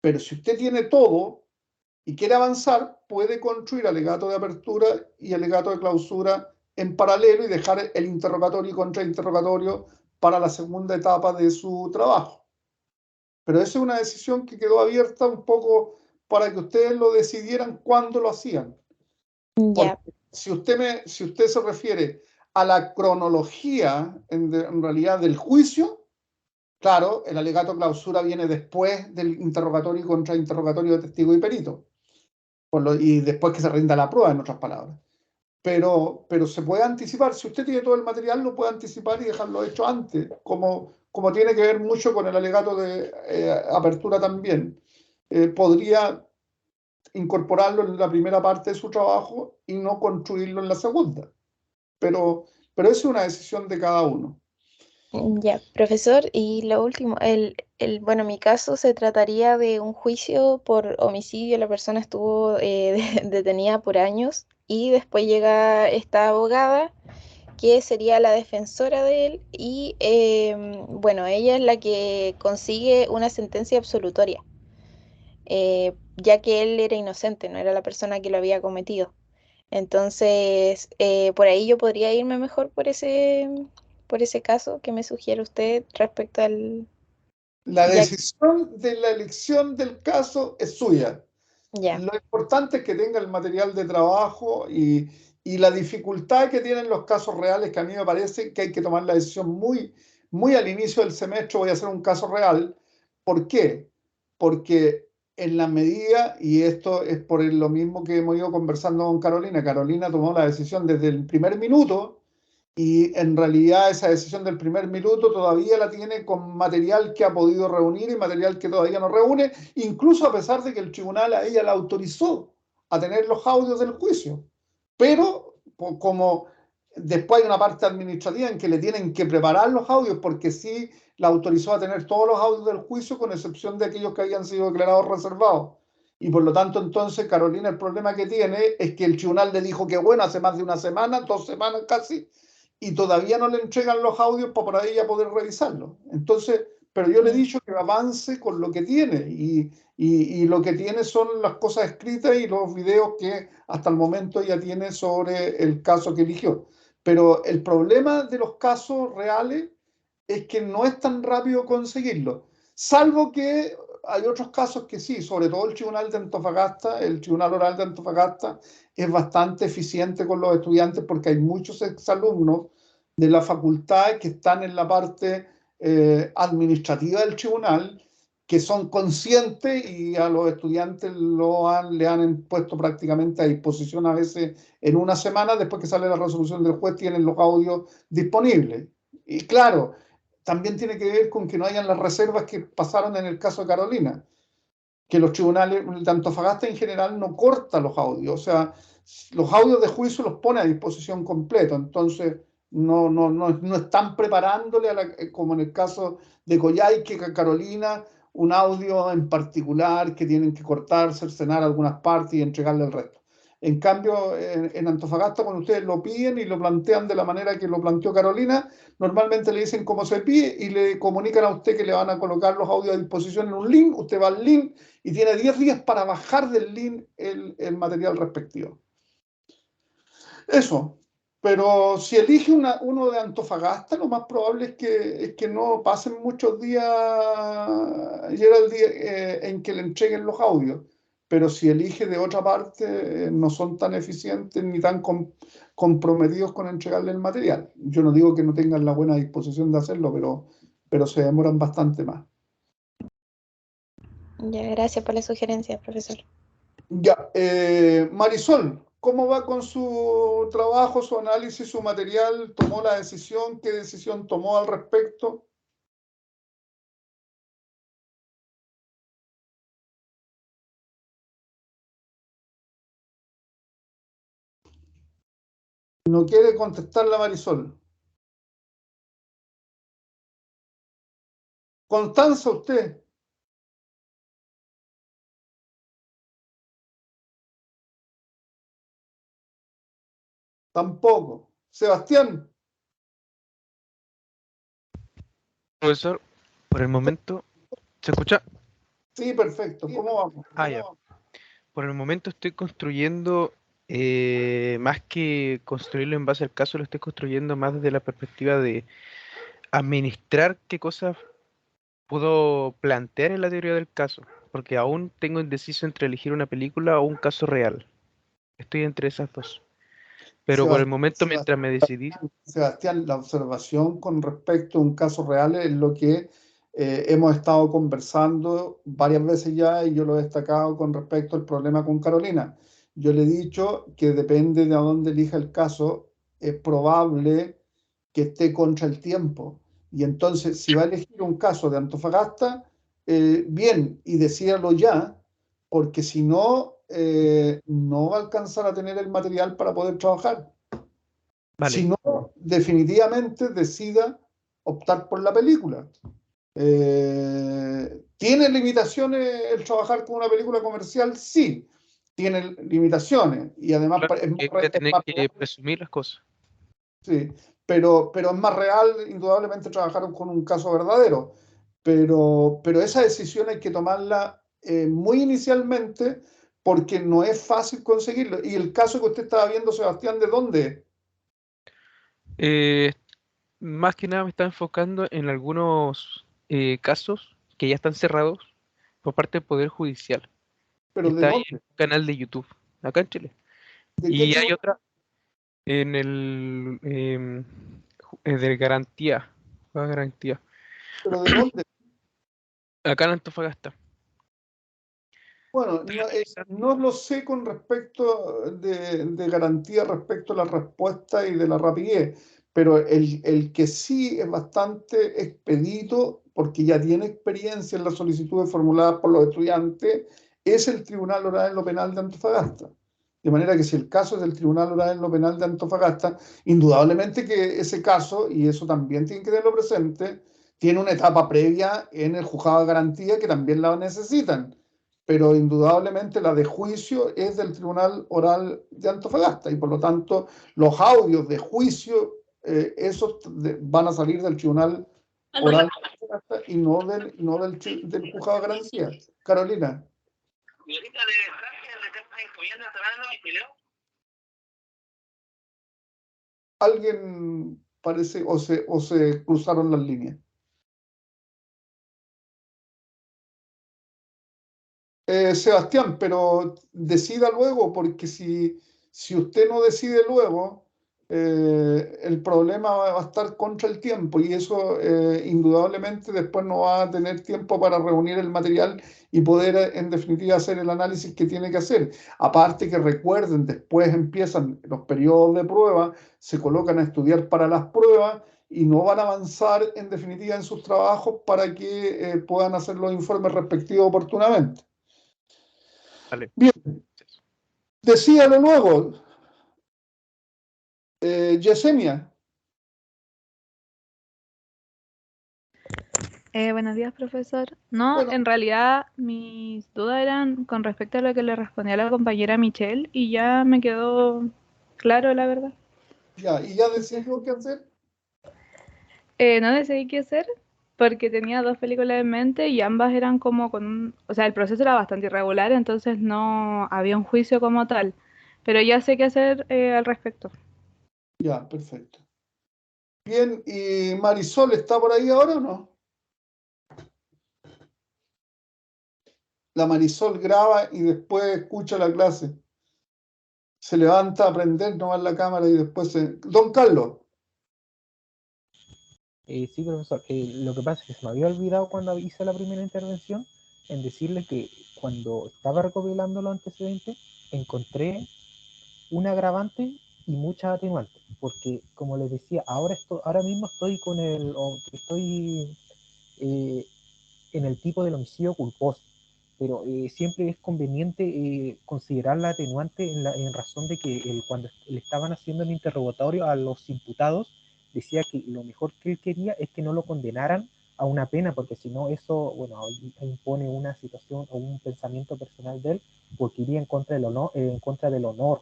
Pero si usted tiene todo y quiere avanzar, puede construir alegato de apertura y alegato de clausura en paralelo y dejar el interrogatorio y contrainterrogatorio para la segunda etapa de su trabajo. Pero esa es una decisión que quedó abierta un poco para que ustedes lo decidieran cuándo lo hacían. Ya. Si usted se refiere a la cronología, en realidad, del juicio, claro, el alegato clausura viene después del interrogatorio y contrainterrogatorio de testigo y perito, y después que se rinda la prueba, en otras palabras. Pero se puede anticipar. Si usted tiene todo el material, lo puede anticipar y dejarlo hecho antes, como tiene que ver mucho con el alegato de apertura también. Podría incorporarlo en la primera parte de su trabajo y no construirlo en la segunda. Pero eso es una decisión de cada uno. Ya, profesor, y lo último, bueno, mi caso se trataría de un juicio por homicidio. La persona estuvo detenida por años y después llega esta abogada que sería la defensora de él y bueno, ella es la que consigue una sentencia absolutoria, ya que él era inocente, no era la persona que lo había cometido. Entonces, por ahí yo podría irme mejor por ese caso que me sugiere usted respecto al... La Ya, decisión de la elección del caso es suya. ya, Lo importante es que tenga el material de trabajo y la dificultad que tienen los casos reales, que a mí me parece que hay que tomar la decisión muy al inicio del semestre. Voy a hacer un caso real. ¿Por qué? Porque en la medida, y esto es por lo mismo que hemos ido conversando con Carolina, Carolina tomó la decisión desde el primer minuto, y en realidad esa decisión del primer minuto todavía la tiene con material que ha podido reunir y material que todavía no reúne, incluso a pesar de que el tribunal a ella la autorizó a tener los audios del juicio. Pero como después hay una parte administrativa en que le tienen que preparar los audios, porque sí la autorizó a tener todos los audios del juicio, con excepción de aquellos que habían sido declarados reservados. Y por lo tanto, entonces, Carolina, el problema que tiene es que el tribunal le dijo que bueno, hace más de una semana, 2 semanas casi, y todavía no le entregan los audios para ella poder revisarlos. Entonces, pero yo le he dicho que avance con lo que tiene, y lo que tiene son las cosas escritas y los videos que hasta el momento ella tiene sobre el caso que eligió. Pero el problema de los casos reales es que no es tan rápido conseguirlo, salvo que hay otros casos que sí, sobre todo el Tribunal de Antofagasta, el Tribunal Oral de Antofagasta es bastante eficiente con los estudiantes, porque hay muchos exalumnos de la facultad que están en la parte administrativa del tribunal, que son conscientes, y a los estudiantes le han puesto prácticamente a disposición, a veces en una semana, después que sale la resolución del juez, tienen los audios disponibles. Y claro, también tiene que ver con que no hayan las reservas que pasaron en el caso de Carolina, que los tribunales de Antofagasta en general no cortan los audios, o sea, los audios de juicio los pone a disposición completa. Entonces no están preparándole como en el caso de Coyhaique, que Carolina, un audio en particular que tienen que cortar, cercenar algunas partes y entregarle el resto. En cambio, en Antofagasta, cuando ustedes lo piden y lo plantean de la manera que lo planteó Carolina, normalmente le dicen cómo se pide y le comunican a usted que le van a colocar los audios a disposición en un link. Usted va al link y tiene 10 días para bajar del link el material respectivo. Eso. Pero si elige uno de Antofagasta, lo más probable es que no pasen muchos días, llega el día en que le entreguen los audios. Pero si elige de otra parte, no son tan eficientes ni tan comprometidos con entregarle el material. Yo no digo que no tengan la buena disposición de hacerlo, pero se demoran bastante más. ya, gracias por la sugerencia, profesor. Ya, Marisol, ¿cómo va con su trabajo, su análisis, su material? ¿Tomó la decisión? ¿Qué decisión tomó al respecto? No quiere contestar la Marisol. Constanza, usted. Tampoco. Sebastián. Profesor, por el momento, ¿se escucha? Sí, perfecto. ¿Cómo vamos? Ya. Por el momento estoy construyendo, más que construirlo en base al caso, lo estoy construyendo más desde la perspectiva de administrar qué cosas puedo plantear en la teoría del caso, porque aún tengo indeciso entre elegir una película o un caso real. Estoy entre esas dos. Pero por el momento, mientras me decidí, Sebastián, la observación con respecto a un caso real es lo que hemos estado conversando varias veces ya y yo lo he destacado con respecto al problema con Carolina. Yo le he dicho que depende de a dónde elija el caso, es probable que esté contra el tiempo. Y entonces, si va a elegir un caso de Antofagasta, bien, y decídalo ya, porque si no, no va a alcanzar a tener el material para poder trabajar. vale. Si no, definitivamente decida optar por la película. ¿Tiene limitaciones el trabajar con una película comercial? Sí, tiene limitaciones y además Claro, es que voy a tener más que real, presumir las cosas. sí, pero es más real indudablemente trabajar con un caso verdadero. Pero esa decisión hay que tomarla muy inicialmente porque no es fácil conseguirlo. Y el caso que usted estaba viendo, Sebastián, ¿de dónde? Eh, Más que nada me está enfocando en algunos casos que ya están cerrados por parte del Poder Judicial, que ¿Pero de está ahí en dónde? un canal de YouTube, acá en Chile. ¿De qué Y hay tribunal? otra en el de garantía, juega garantía, ¿Pero de dónde? acá en Antofagasta. Bueno, Estoy no, analizando. no lo sé con respecto de garantía respecto a la respuesta y de la rapidez, pero el que sí es bastante expedito, porque ya tiene experiencia en las solicitudes formuladas por los estudiantes, es el Tribunal Oral en lo Penal de Antofagasta. De manera que si el caso es del Tribunal Oral en lo Penal de Antofagasta, indudablemente que ese caso, y eso también tiene que tenerlo presente, tiene una etapa previa en el juzgado de garantía que también la necesitan, pero indudablemente la de juicio es del Tribunal Oral de Antofagasta y por lo tanto los audios de juicio, esos van a salir del Tribunal Oral de Antofagasta y del Juzgado de Garantía. Carolina. Alguien parece o se cruzaron las líneas. Sebastián, pero decida luego, porque si usted no decide luego, el problema va a estar contra el tiempo y eso indudablemente después no va a tener tiempo para reunir el material y poder en definitiva hacer el análisis que tiene que hacer. Aparte que recuerden, después empiezan los periodos de prueba, se colocan a estudiar para las pruebas y no van a avanzar en definitiva en sus trabajos para que puedan hacer los informes respectivos oportunamente. Vale. Bien, decíalo luego, Yesenia. Buenos días, profesor. No, Bueno, en realidad mis dudas eran con respecto a lo que le respondía la compañera Michelle y ya me quedó claro, la verdad. ya, y ya decidió qué hacer. No decidí qué hacer porque tenía dos películas en mente y ambas eran como o sea, el proceso era bastante irregular, entonces no había un juicio como tal, pero ya sé qué hacer al respecto. Ya, perfecto. Bien, ¿y Marisol está por ahí ahora o no? La Marisol graba y después escucha la clase. Se levanta a aprender, no va en la cámara y después se... Don Carlos. Sí, profesor. Lo que pasa es que se me había olvidado cuando hice la primera intervención en decirle que cuando estaba recopilando los antecedentes encontré un agravante y muchas atenuantes, porque como les decía, ahora mismo estoy eh, en el tipo del homicidio culposo, pero siempre es conveniente considerar la atenuante en razón de que cuando le estaban haciendo el interrogatorio a los imputados, decía que lo mejor que él quería es que no lo condenaran a una pena, porque si no eso, bueno, impone una situación o un pensamiento personal de él, porque iría en contra del honor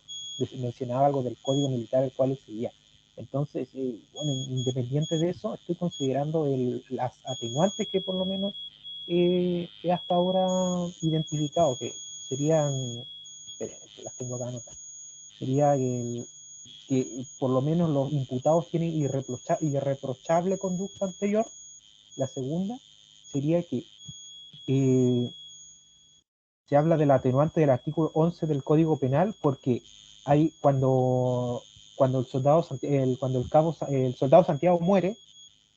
mencionaba algo del código militar el cual él seguía. Entonces, bueno, independiente de eso, estoy considerando las atenuantes que por lo menos he hasta ahora identificado, que serían, esperen, que las tengo acá anotadas, sería que por lo menos los imputados tienen irreprochable conducta anterior. La segunda sería que se habla del atenuante del artículo 11 del Código Penal, porque hay cuando el soldado Santiago muere,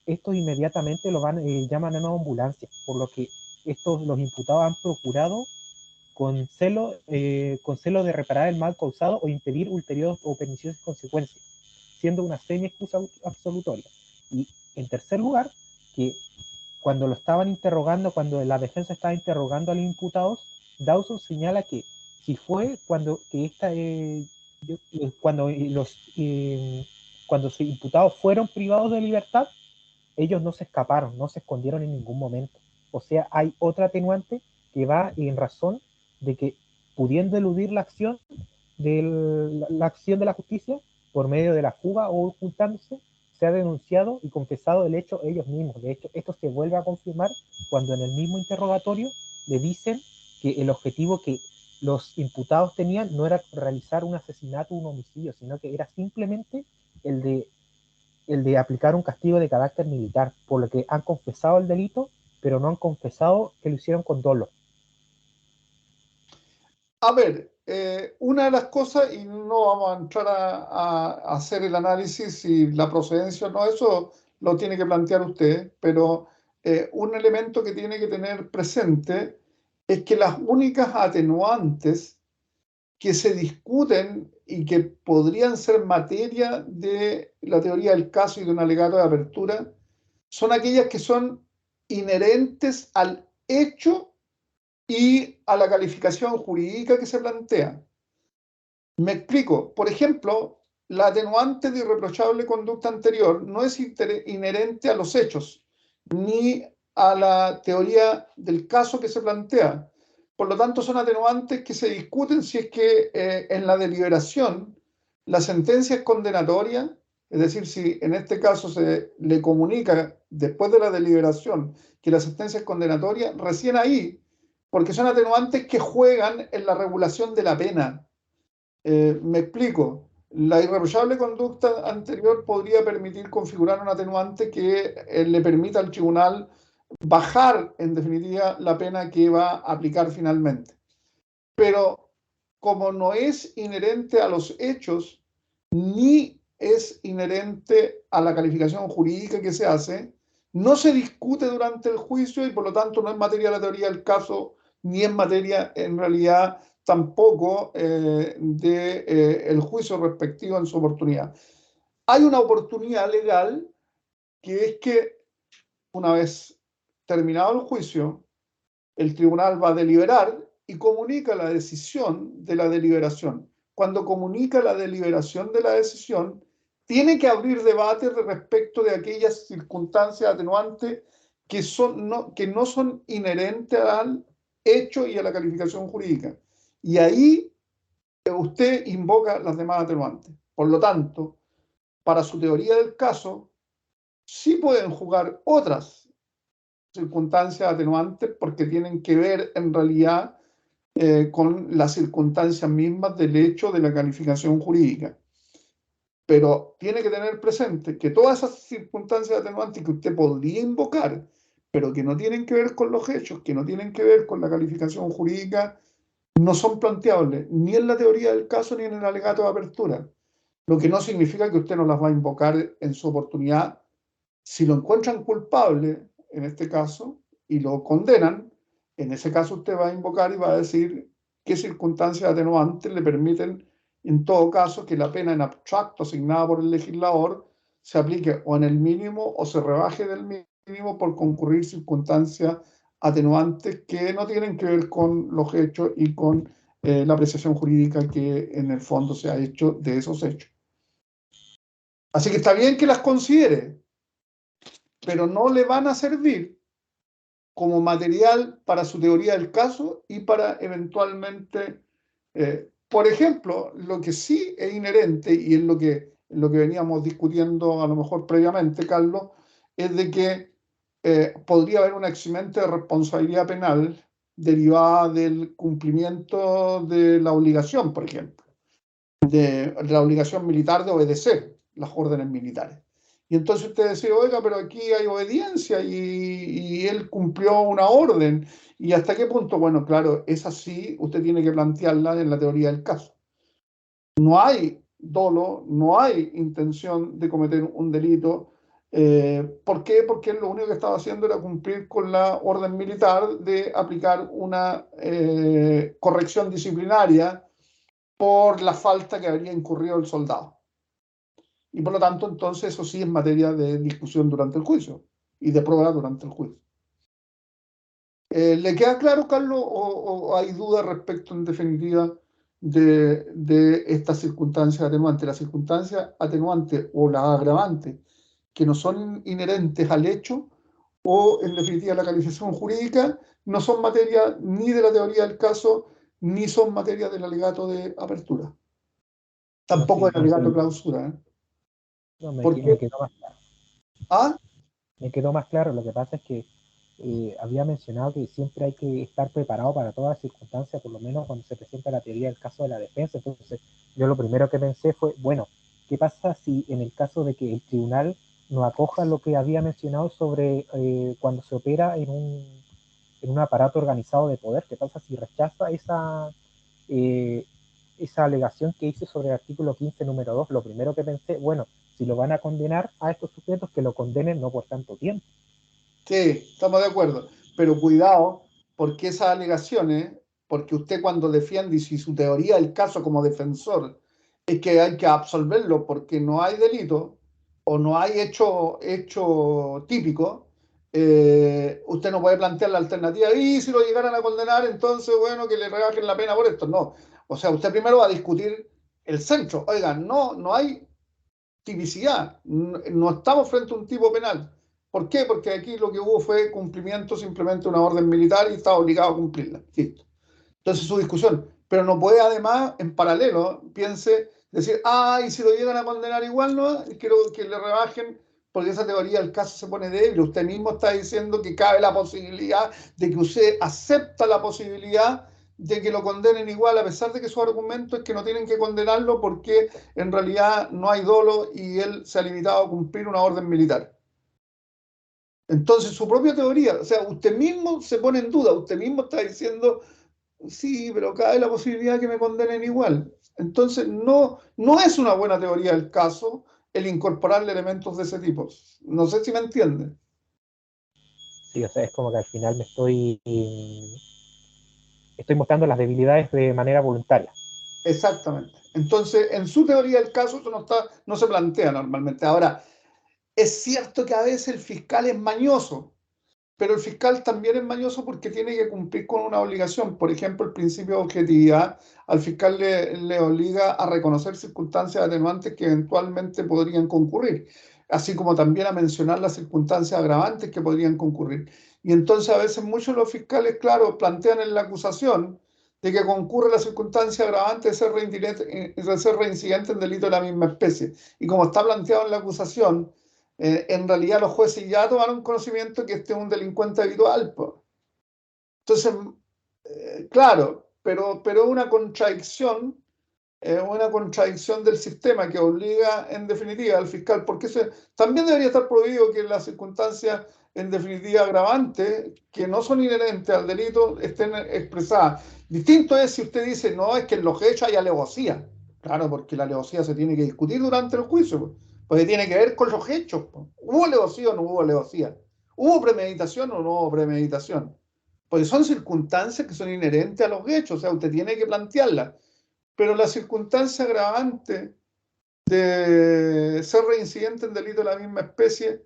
estos inmediatamente lo llaman a una ambulancia, por lo que los imputados han procurado con celo de reparar el mal causado o impedir ulteriores o perniciosas consecuencias, siendo una semi-excusa absolutoria. Y en tercer lugar, que cuando lo estaban interrogando, cuando la defensa estaba interrogando a los imputados, Dawson señala que si fue cuando sus imputados fueron privados de libertad, ellos no se escaparon, no se escondieron en ningún momento. O sea, hay otra atenuante que va en razón de que, pudiendo eludir la acción de la justicia por medio de la fuga o ocultándose, se ha denunciado y confesado el hecho ellos mismos. De hecho, esto se vuelve a confirmar cuando en el mismo interrogatorio le dicen que el objetivo que los imputados tenían no era realizar un asesinato o un homicidio, sino que era simplemente el de aplicar un castigo de carácter militar, por lo que han confesado el delito, pero no han confesado que lo hicieron con dolo. A ver, una de las cosas, y no vamos a entrar a hacer el análisis si la procedencia o no, eso lo tiene que plantear usted, pero un elemento que tiene que tener presente es que las únicas atenuantes que se discuten y que podrían ser materia de la teoría del caso y de un alegato de apertura son aquellas que son inherentes al hecho y a la calificación jurídica que se plantea. Me explico. Por ejemplo, la atenuante de irreprochable conducta anterior no es inherente a los hechos ni a la teoría del caso que se plantea. Por lo tanto, son atenuantes que se discuten si es que en la deliberación la sentencia es condenatoria, es decir, si en este caso se le comunica después de la deliberación que la sentencia es condenatoria, recién ahí, porque son atenuantes que juegan en la regulación de la pena. Me explico. La irreprochable conducta anterior podría permitir configurar un atenuante que le permita al tribunal bajar, en definitiva, la pena que va a aplicar finalmente. Pero como no es inherente a los hechos, ni es inherente a la calificación jurídica que se hace, no se discute durante el juicio y por lo tanto no es materia de la teoría del caso, ni es materia en realidad tampoco del juicio respectivo en su oportunidad. Hay una oportunidad legal que es que una vez terminado el juicio, el tribunal va a deliberar y comunica la decisión de la deliberación. Cuando comunica la deliberación de la decisión, tiene que abrir debate respecto de aquellas circunstancias atenuantes que no son inherentes al hecho y a la calificación jurídica. Y ahí usted invoca las demás atenuantes. Por lo tanto, para su teoría del caso, sí pueden jugar otras circunstancias atenuantes porque tienen que ver en realidad con las circunstancias mismas del hecho de la calificación jurídica. Pero tiene que tener presente que todas esas circunstancias atenuantes que usted podría invocar, pero que no tienen que ver con los hechos, que no tienen que ver con la calificación jurídica, no son planteables ni en la teoría del caso ni en el alegato de apertura. Lo que no significa que usted no las va a invocar en su oportunidad. Si lo encuentran culpable, en este caso, y lo condenan, en ese caso usted va a invocar y va a decir qué circunstancias atenuantes le permiten, en todo caso, que la pena en abstracto asignada por el legislador se aplique o en el mínimo o se rebaje del mínimo por concurrir circunstancias atenuantes que no tienen que ver con los hechos y con la apreciación jurídica que en el fondo se ha hecho de esos hechos. Así que está bien que las considere, pero no le van a servir como material para su teoría del caso y para eventualmente Por ejemplo, lo que sí es inherente, y es lo que veníamos discutiendo a lo mejor previamente, Carlos, es de que podría haber una eximente de responsabilidad penal derivada del cumplimiento de la obligación, por ejemplo, de la obligación militar de obedecer las órdenes militares. Y entonces usted decía, oiga, pero aquí hay obediencia y él cumplió una orden. ¿Y hasta qué punto? Bueno, claro, es así, usted tiene que plantearla en la teoría del caso. No hay dolo, no hay intención de cometer un delito. ¿Por qué? Porque él lo único que estaba haciendo era cumplir con la orden militar de aplicar una corrección disciplinaria por la falta que habría incurrido el soldado. Y por lo tanto, entonces, eso sí es materia de discusión durante el juicio y de prueba durante el juicio. ¿Le queda claro, Carlos, o hay dudas respecto, en definitiva, de estas circunstancias atenuantes? Las circunstancias atenuantes o las agravantes que no son inherentes al hecho, o en definitiva la calificación jurídica, no son materia ni de la teoría del caso, ni son materia del alegato de apertura. Tampoco del alegato de clausura. No, me Porque, quedó más claro. ¿ah? Me quedó más claro. Lo que pasa es que había mencionado que siempre hay que estar preparado para todas circunstancias, por lo menos cuando se presenta la teoría del caso de la defensa. Entonces, yo lo primero que pensé fue, bueno, ¿qué pasa si en el caso de que el tribunal no acoja lo que había mencionado sobre cuando se opera en un aparato organizado de poder? ¿Qué pasa si rechaza esa alegación que hice sobre el artículo 15, número 2? Lo primero que pensé, bueno, si lo van a condenar a estos sujetos, que lo condenen no por tanto tiempo. Sí, estamos de acuerdo. Pero cuidado, porque esas alegaciones, porque usted cuando defiende, y si su teoría del caso como defensor es que hay que absolverlo porque no hay delito o no hay hecho típico, usted no puede plantear la alternativa, y si lo llegaran a condenar, entonces, bueno, que le rebajen la pena por esto. No. O sea, usted primero va a discutir el centro. Oiga, no hay tipicidad, no estamos frente a un tipo penal. ¿Por qué? Porque aquí lo que hubo fue cumplimiento simplemente de una orden militar y estaba obligado a cumplirla. Listo. Entonces su discusión. Pero no puede además, en paralelo, piense, decir, y si lo llegan a condenar igual, no, quiero que le rebajen, porque esa teoría del caso se pone débil. Usted mismo está diciendo que cabe la posibilidad de que usted acepta la posibilidad de que lo condenen igual, a pesar de que su argumento es que no tienen que condenarlo porque en realidad no hay dolo y él se ha limitado a cumplir una orden militar. Entonces, su propia teoría, o sea, usted mismo se pone en duda, usted mismo está diciendo, sí, pero cabe la posibilidad de que me condenen igual. Entonces, no es una buena teoría del caso el incorporarle elementos de ese tipo. No sé si me entiende. Sí, o sea, es como que al final me estoy mostrando las debilidades de manera voluntaria. Exactamente. Entonces, en su teoría del caso, eso no se plantea normalmente. Ahora, es cierto que a veces el fiscal es mañoso, pero el fiscal también es mañoso porque tiene que cumplir con una obligación. Por ejemplo, el principio de objetividad al fiscal le obliga a reconocer circunstancias atenuantes que eventualmente podrían concurrir, así como también a mencionar las circunstancias agravantes que podrían concurrir. Y entonces a veces muchos de los fiscales, claro, plantean en la acusación de que concurre la circunstancia agravante de ser reincidente en delito de la misma especie. Y como está planteado en la acusación, en realidad los jueces ya tomaron conocimiento que este es un delincuente habitual. Entonces, claro, pero es una contradicción del sistema que obliga en definitiva al fiscal, porque también debería estar prohibido que las circunstancias en definitiva agravantes, que no son inherentes al delito, estén expresadas. Distinto es si usted dice, no, es que en los hechos hay alevosía. Claro, porque la alevosía se tiene que discutir durante el juicio, porque tiene que ver con los hechos. ¿Hubo alevosía o no hubo alevosía? ¿Hubo premeditación o no hubo premeditación? Porque son circunstancias que son inherentes a los hechos, o sea, usted tiene que plantearlas. Pero la circunstancia agravante de ser reincidente en delito de la misma especie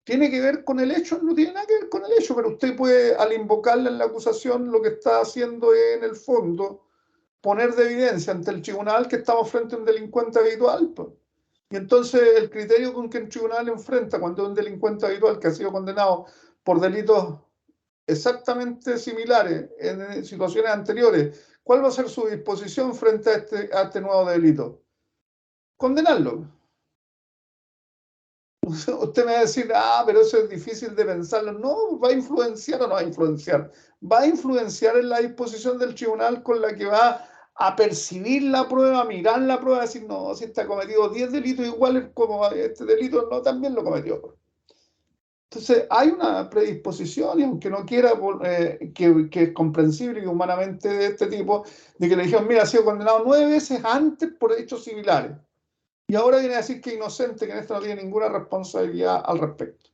tiene que ver con el hecho, no tiene nada que ver con el hecho, pero usted puede, al invocarla en la acusación, lo que está haciendo es, en el fondo, poner de evidencia ante el tribunal que estamos frente a un delincuente habitual. Y entonces el criterio con que el tribunal enfrenta cuando es un delincuente habitual que ha sido condenado por delitos exactamente similares en situaciones anteriores, ¿cuál va a ser su disposición frente a este nuevo delito? Condenarlo. Usted me va a decir, pero eso es difícil de pensarlo. No, ¿va a influenciar o no va a influenciar? Va a influenciar en la disposición del tribunal con la que va a percibir la prueba, mirar la prueba, decir, no, si está cometido 10 delitos iguales como este delito, no, también lo cometió. Entonces, hay una predisposición, y aunque no quiera, que es comprensible y humanamente de este tipo, de que le dijeron, mira, ha sido condenado 9 veces antes por hechos similares. Y ahora viene a decir que es inocente, que en esto no tiene ninguna responsabilidad al respecto.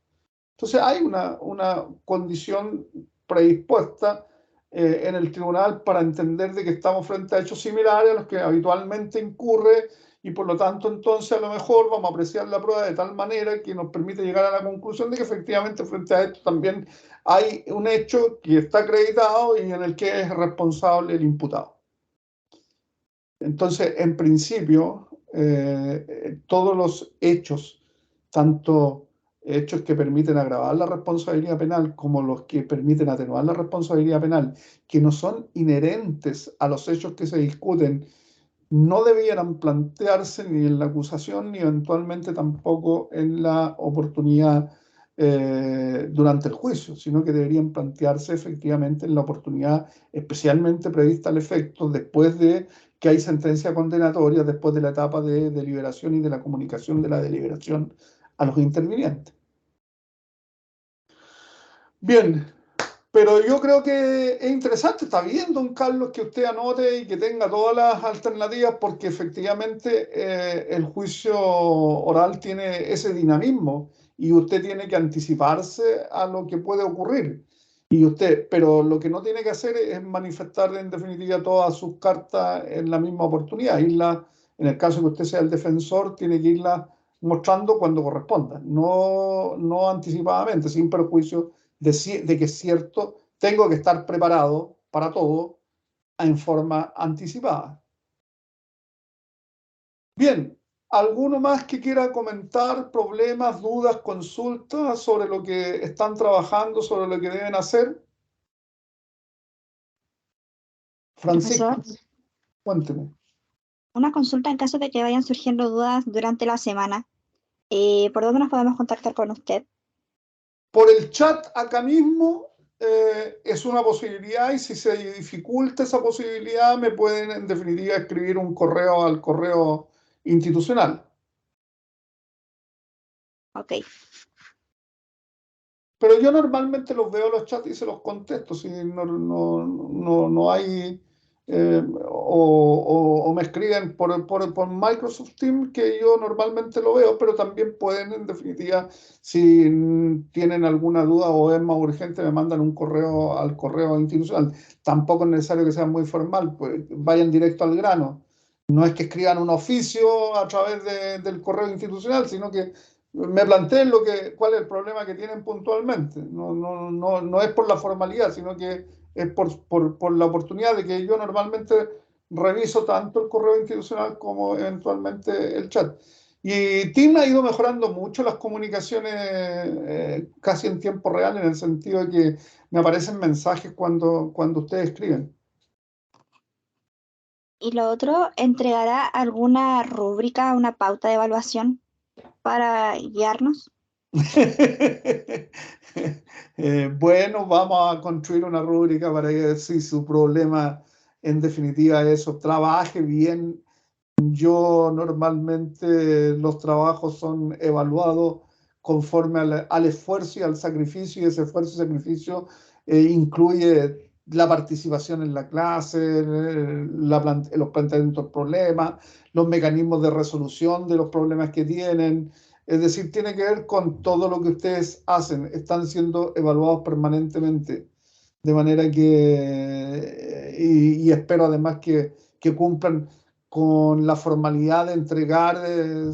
Entonces hay una condición predispuesta en el tribunal para entender de que estamos frente a hechos similares a los que habitualmente incurre, y por lo tanto entonces a lo mejor vamos a apreciar la prueba de tal manera que nos permite llegar a la conclusión de que efectivamente frente a esto también hay un hecho que está acreditado y en el que es responsable el imputado. Entonces, en principio, todos los hechos, tanto hechos que permiten agravar la responsabilidad penal como los que permiten atenuar la responsabilidad penal, que no son inherentes a los hechos que se discuten, no debieran plantearse ni en la acusación ni eventualmente tampoco en la oportunidad durante el juicio, sino que deberían plantearse efectivamente en la oportunidad especialmente prevista al efecto después de que hay sentencia condenatoria, después de la etapa de deliberación y de la comunicación de la deliberación a los intervinientes. Bien, pero yo creo que es interesante, está bien, don Carlos, que usted anote y que tenga todas las alternativas, porque efectivamente el juicio oral tiene ese dinamismo y usted tiene que anticiparse a lo que puede ocurrir. Pero lo que no tiene que hacer es manifestar en definitiva todas sus cartas en la misma oportunidad. En el caso que usted sea el defensor, tiene que irla mostrando cuando corresponda, no anticipadamente, sin perjuicio de que es cierto, tengo que estar preparado para todo en forma anticipada. Bien, ¿alguno más que quiera comentar problemas, dudas, consultas sobre lo que están trabajando, sobre lo que deben hacer? Francisco, Profesor, cuénteme. una consulta en caso de que vayan surgiendo dudas durante la semana. ¿Por dónde nos podemos contactar con usted? Por el chat acá mismo es una posibilidad, y si se dificulta esa posibilidad me pueden en definitiva escribir un correo al correo institucional. Ok. Pero yo normalmente los veo los chats y se los contesto, si no hay, o me escriben por Microsoft Teams, que yo normalmente lo veo, pero también pueden, en definitiva, si tienen alguna duda o es más urgente, me mandan un correo al correo institucional. Tampoco es necesario que sea muy formal, pues vayan directo al grano. No es que escriban un oficio a través del correo institucional, sino que me planteen cuál es el problema que tienen puntualmente. No es por la formalidad, sino que es por la oportunidad de que yo normalmente reviso tanto el correo institucional como eventualmente el chat. Y Team ha ido mejorando mucho las comunicaciones casi en tiempo real, en el sentido de que me aparecen mensajes cuando ustedes escriben. Y lo otro, ¿entregará alguna rúbrica, una pauta de evaluación para guiarnos? Bueno, vamos a construir una rúbrica para que si su problema en definitiva es eso, trabaje bien. Yo normalmente los trabajos son evaluados conforme al esfuerzo y al sacrificio, y ese esfuerzo y sacrificio incluye la participación en la clase, los planteamientos de problemas, los mecanismos de resolución de los problemas que tienen. Es decir, tiene que ver con todo lo que ustedes hacen. Están siendo evaluados permanentemente. De manera que, y espero además que cumplan con la formalidad de entregar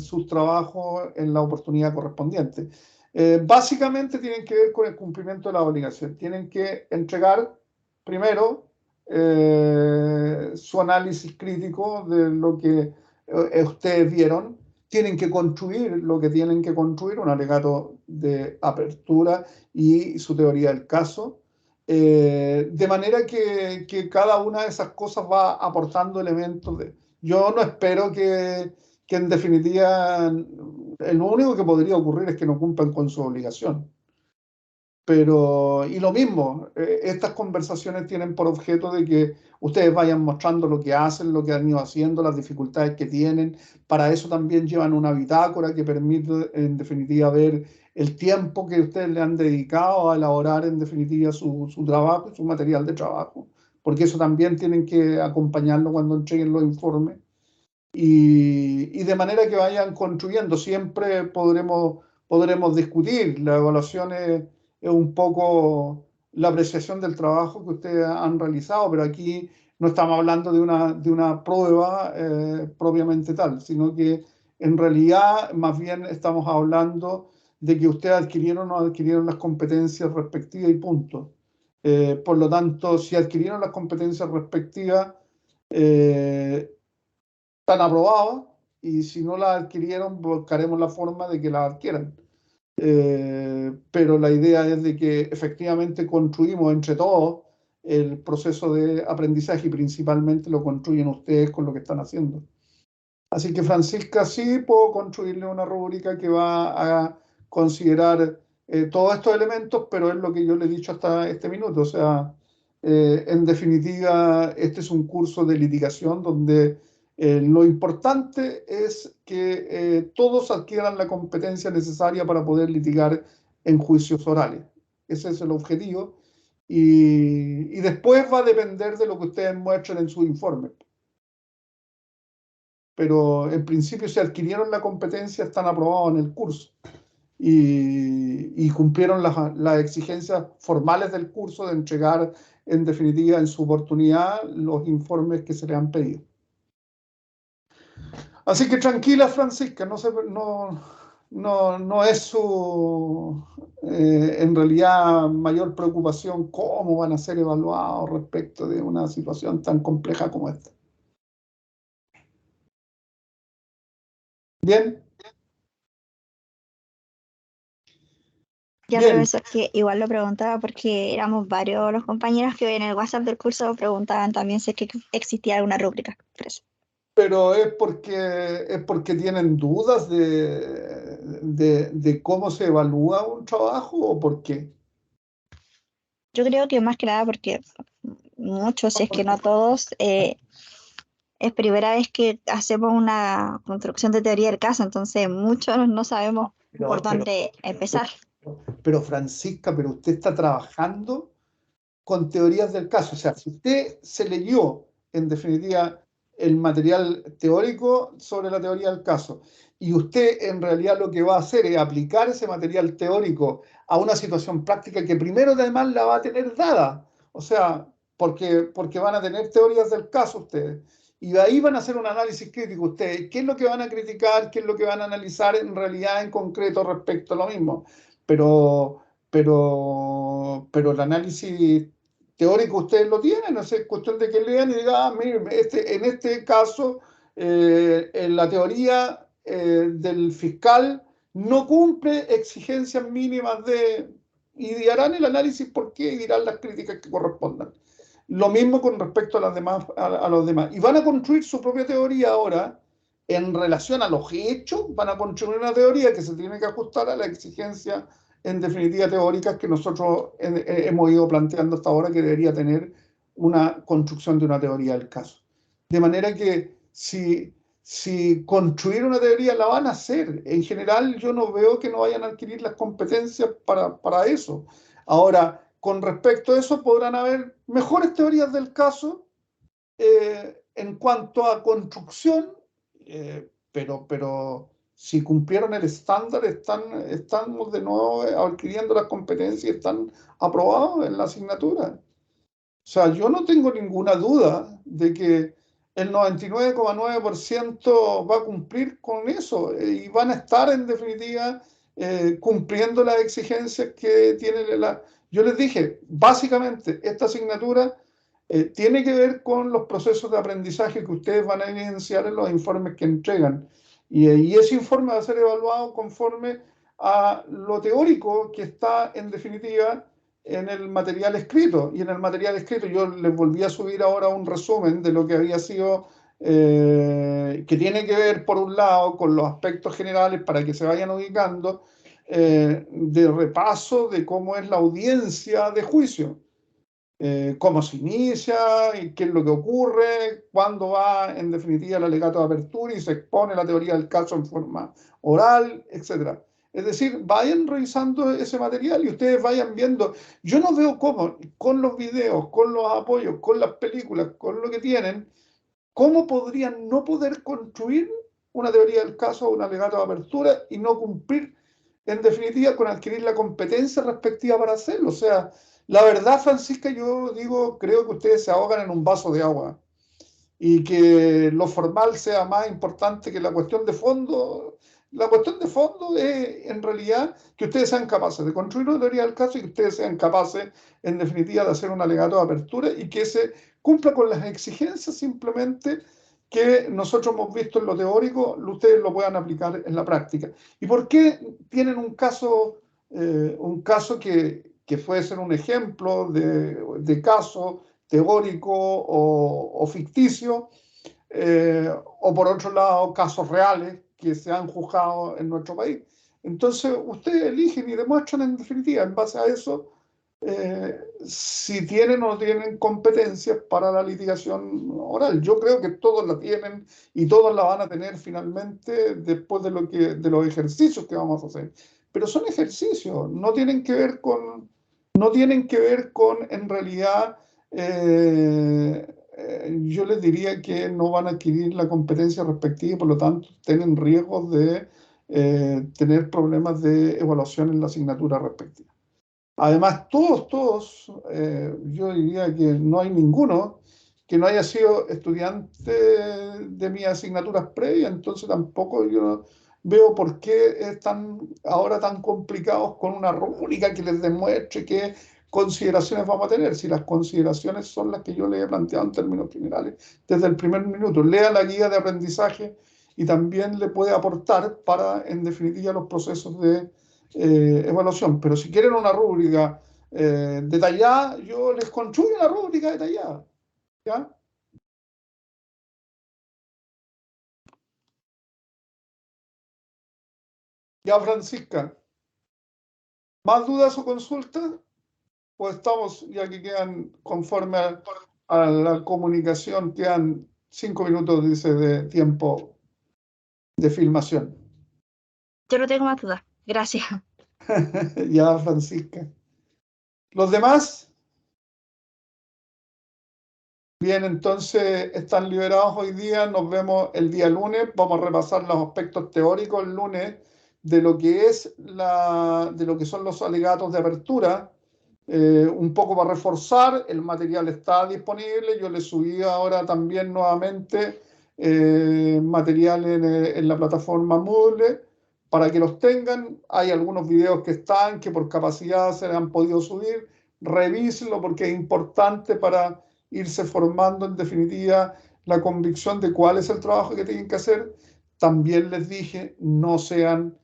sus trabajos en la oportunidad correspondiente. Básicamente tienen que ver con el cumplimiento de la obligación. Tienen que entregar primero su análisis crítico de lo que ustedes vieron. Tienen que construir lo que tienen que construir, un alegato de apertura y su teoría del caso. De manera que cada una de esas cosas va aportando elementos de... Yo no espero que en definitiva lo único que podría ocurrir es que no cumplan con su obligación. Pero, y lo mismo, estas conversaciones tienen por objeto de que ustedes vayan mostrando lo que hacen, lo que han ido haciendo, las dificultades que tienen. Para eso también llevan una bitácora que permite, en definitiva, ver el tiempo que ustedes le han dedicado a elaborar, en definitiva, su trabajo, su material de trabajo. Porque eso también tienen que acompañarlo cuando entreguen los informes. Y de manera que vayan construyendo. Siempre podremos discutir. La evaluación es un poco la apreciación del trabajo que ustedes han realizado, pero aquí no estamos hablando de una prueba propiamente tal, sino que en realidad más bien estamos hablando de que ustedes adquirieron o no adquirieron las competencias respectivas y punto. Por lo tanto, si adquirieron las competencias respectivas, están aprobadas, y si no las adquirieron, buscaremos la forma de que las adquieran. Pero la idea es de que efectivamente construimos entre todos el proceso de aprendizaje, y principalmente lo construyen ustedes con lo que están haciendo. Así que, Francisca, sí puedo construirle una rúbrica que va a considerar todos estos elementos, pero es lo que yo le he dicho hasta este minuto. O sea, en definitiva, este es un curso de litigación donde lo importante es que todos adquieran la competencia necesaria para poder litigar en juicios orales. Ese es el objetivo. Y después va a depender de lo que ustedes muestren en su informe. Pero en principio, si adquirieron la competencia, están aprobados en el curso. Y cumplieron las exigencias formales del curso de entregar, en definitiva, en su oportunidad, los informes que se le han pedido. Así que tranquila, Francisca, no es su, en realidad, mayor preocupación cómo van a ser evaluados respecto de una situación tan compleja como esta. ¿Bien? Ya, Bien. profesor, que igual lo preguntaba porque éramos varios los compañeros que en el WhatsApp del curso preguntaban también si es que existía alguna rúbrica. Por eso. Pero es porque tienen dudas de cómo se evalúa un trabajo, ¿o por qué? Yo creo que más que nada porque muchos, si es que no todos, es primera vez que hacemos una construcción de teoría del caso, entonces muchos no sabemos por dónde empezar. Pero Francisca, pero usted está trabajando con teorías del caso. O sea, si usted se leyó, en definitiva, el material teórico sobre la teoría del caso, y usted en realidad lo que va a hacer es aplicar ese material teórico a una situación práctica que primero además la va a tener dada. O sea, porque van a tener teorías del caso ustedes. Y de ahí van a hacer un análisis crítico ustedes. ¿Qué es lo que van a criticar? ¿Qué es lo que van a analizar en realidad en concreto respecto a lo mismo? Pero el análisis teórico ustedes lo tienen, no es cuestión de que lean y digan, miren, en este caso, en la teoría del fiscal no cumple exigencias mínimas y harán el análisis por qué y dirán las críticas que correspondan. Lo mismo con respecto a, a los demás. Y van a construir su propia teoría ahora en relación a los hechos, van a construir una teoría que se tiene que ajustar a la exigencia, en definitiva, teóricas que nosotros hemos ido planteando hasta ahora, que debería tener una construcción de una teoría del caso. De manera que si construir una teoría la van a hacer, en general yo no veo que no vayan a adquirir las competencias para eso. Ahora, con respecto a eso, podrán haber mejores teorías del caso en cuanto a construcción, pero si cumplieron el estándar, estamos de nuevo adquiriendo las competencias y están aprobados en la asignatura. O sea, yo no tengo ninguna duda de que el 99,9% va a cumplir con eso y van a estar, en definitiva, cumpliendo las exigencias que tiene la... Yo les dije, básicamente, esta asignatura tiene que ver con los procesos de aprendizaje que ustedes van a evidenciar en los informes que entregan. Y ese informe va a ser evaluado conforme a lo teórico que está, en definitiva, en el material escrito. Y en el material escrito yo les volví a subir ahora un resumen de lo que había sido, que tiene que ver, por un lado, con los aspectos generales para que se vayan ubicando, de repaso de cómo es la audiencia de juicio. Cómo se inicia, y qué es lo que ocurre, cuándo va en definitiva el alegato de apertura y se expone la teoría del caso en forma oral, etc. Es decir, vayan revisando ese material y ustedes vayan viendo. Yo no veo cómo, con los videos, con los apoyos, con las películas, con lo que tienen, cómo podrían no poder construir una teoría del caso o un alegato de apertura y no cumplir, en definitiva, con adquirir la competencia respectiva para hacerlo. O sea, la verdad, Francisca, yo digo, creo que ustedes se ahogan en un vaso de agua y que lo formal sea más importante que la cuestión de fondo. La cuestión de fondo es, en realidad, que ustedes sean capaces de construir una teoría del caso y que ustedes sean capaces, en definitiva, de hacer un alegato de apertura y que se cumpla con las exigencias simplemente que nosotros hemos visto en lo teórico, ustedes lo puedan aplicar en la práctica. ¿Y por qué tienen un caso que puede ser un ejemplo de caso teórico o ficticio, o por otro lado, casos reales que se han juzgado en nuestro país? Entonces, ustedes eligen y demuestran, en definitiva, en base a eso, si tienen o no tienen competencias para la litigación oral. Yo creo que todos la tienen y todos la van a tener finalmente después de los ejercicios que vamos a hacer. Pero son ejercicios, no tienen que ver con, en realidad, yo les diría que no van a adquirir la competencia respectiva y por lo tanto tienen riesgos de tener problemas de evaluación en la asignatura respectiva. Además, todos, yo diría que no hay ninguno que no haya sido estudiante de mis asignaturas previas, entonces tampoco yo veo por qué están ahora tan complicados con una rúbrica que les demuestre qué consideraciones vamos a tener, si las consideraciones son las que yo les he planteado en términos generales desde el primer minuto. Lea la guía de aprendizaje y también le puede aportar para, en definitiva, los procesos de evaluación. Pero si quieren una rúbrica detallada, yo les construyo una rúbrica detallada. ¿Ya? Ya, Francisca. ¿Más dudas o consultas? Pues estamos, ya que quedan, conforme a la comunicación, quedan 5 minutos, dice, de tiempo de filmación. Yo no tengo más dudas. Gracias. Ya, Francisca. ¿Los demás? Bien, entonces están liberados hoy día. Nos vemos el día lunes. Vamos a repasar los aspectos teóricos el lunes de lo que es de lo que son los alegatos de apertura. Un poco para reforzar, el material está disponible. Yo le subí ahora también nuevamente material en la plataforma Moodle para que los tengan. Hay algunos videos que están, que por capacidad se han podido subir. Revísenlo porque es importante para irse formando, en definitiva, la convicción de cuál es el trabajo que tienen que hacer. También les dije, no sean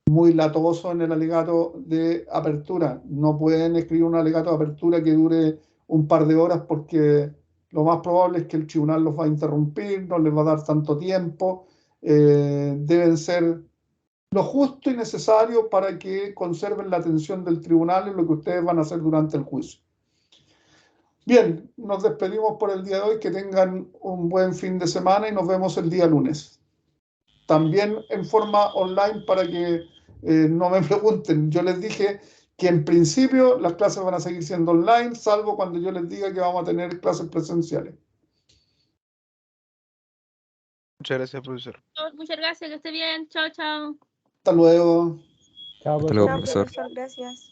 muy latosos en el alegato de apertura. No pueden escribir un alegato de apertura que dure un par de horas porque lo más probable es que el tribunal los va a interrumpir, no les va a dar tanto tiempo. Deben ser lo justo y necesario para que conserven la atención del tribunal en lo que ustedes van a hacer durante el juicio. Bien, nos despedimos por el día de hoy. Que tengan un buen fin de semana y nos vemos el día lunes. También en forma online para que no me pregunten. Yo les dije que en principio las clases van a seguir siendo online, salvo cuando yo les diga que vamos a tener clases presenciales. Muchas gracias, profesor. Muchas gracias, que esté bien. Chao, chao. Hasta luego. Chao, Chao, profesor. profesor, gracias.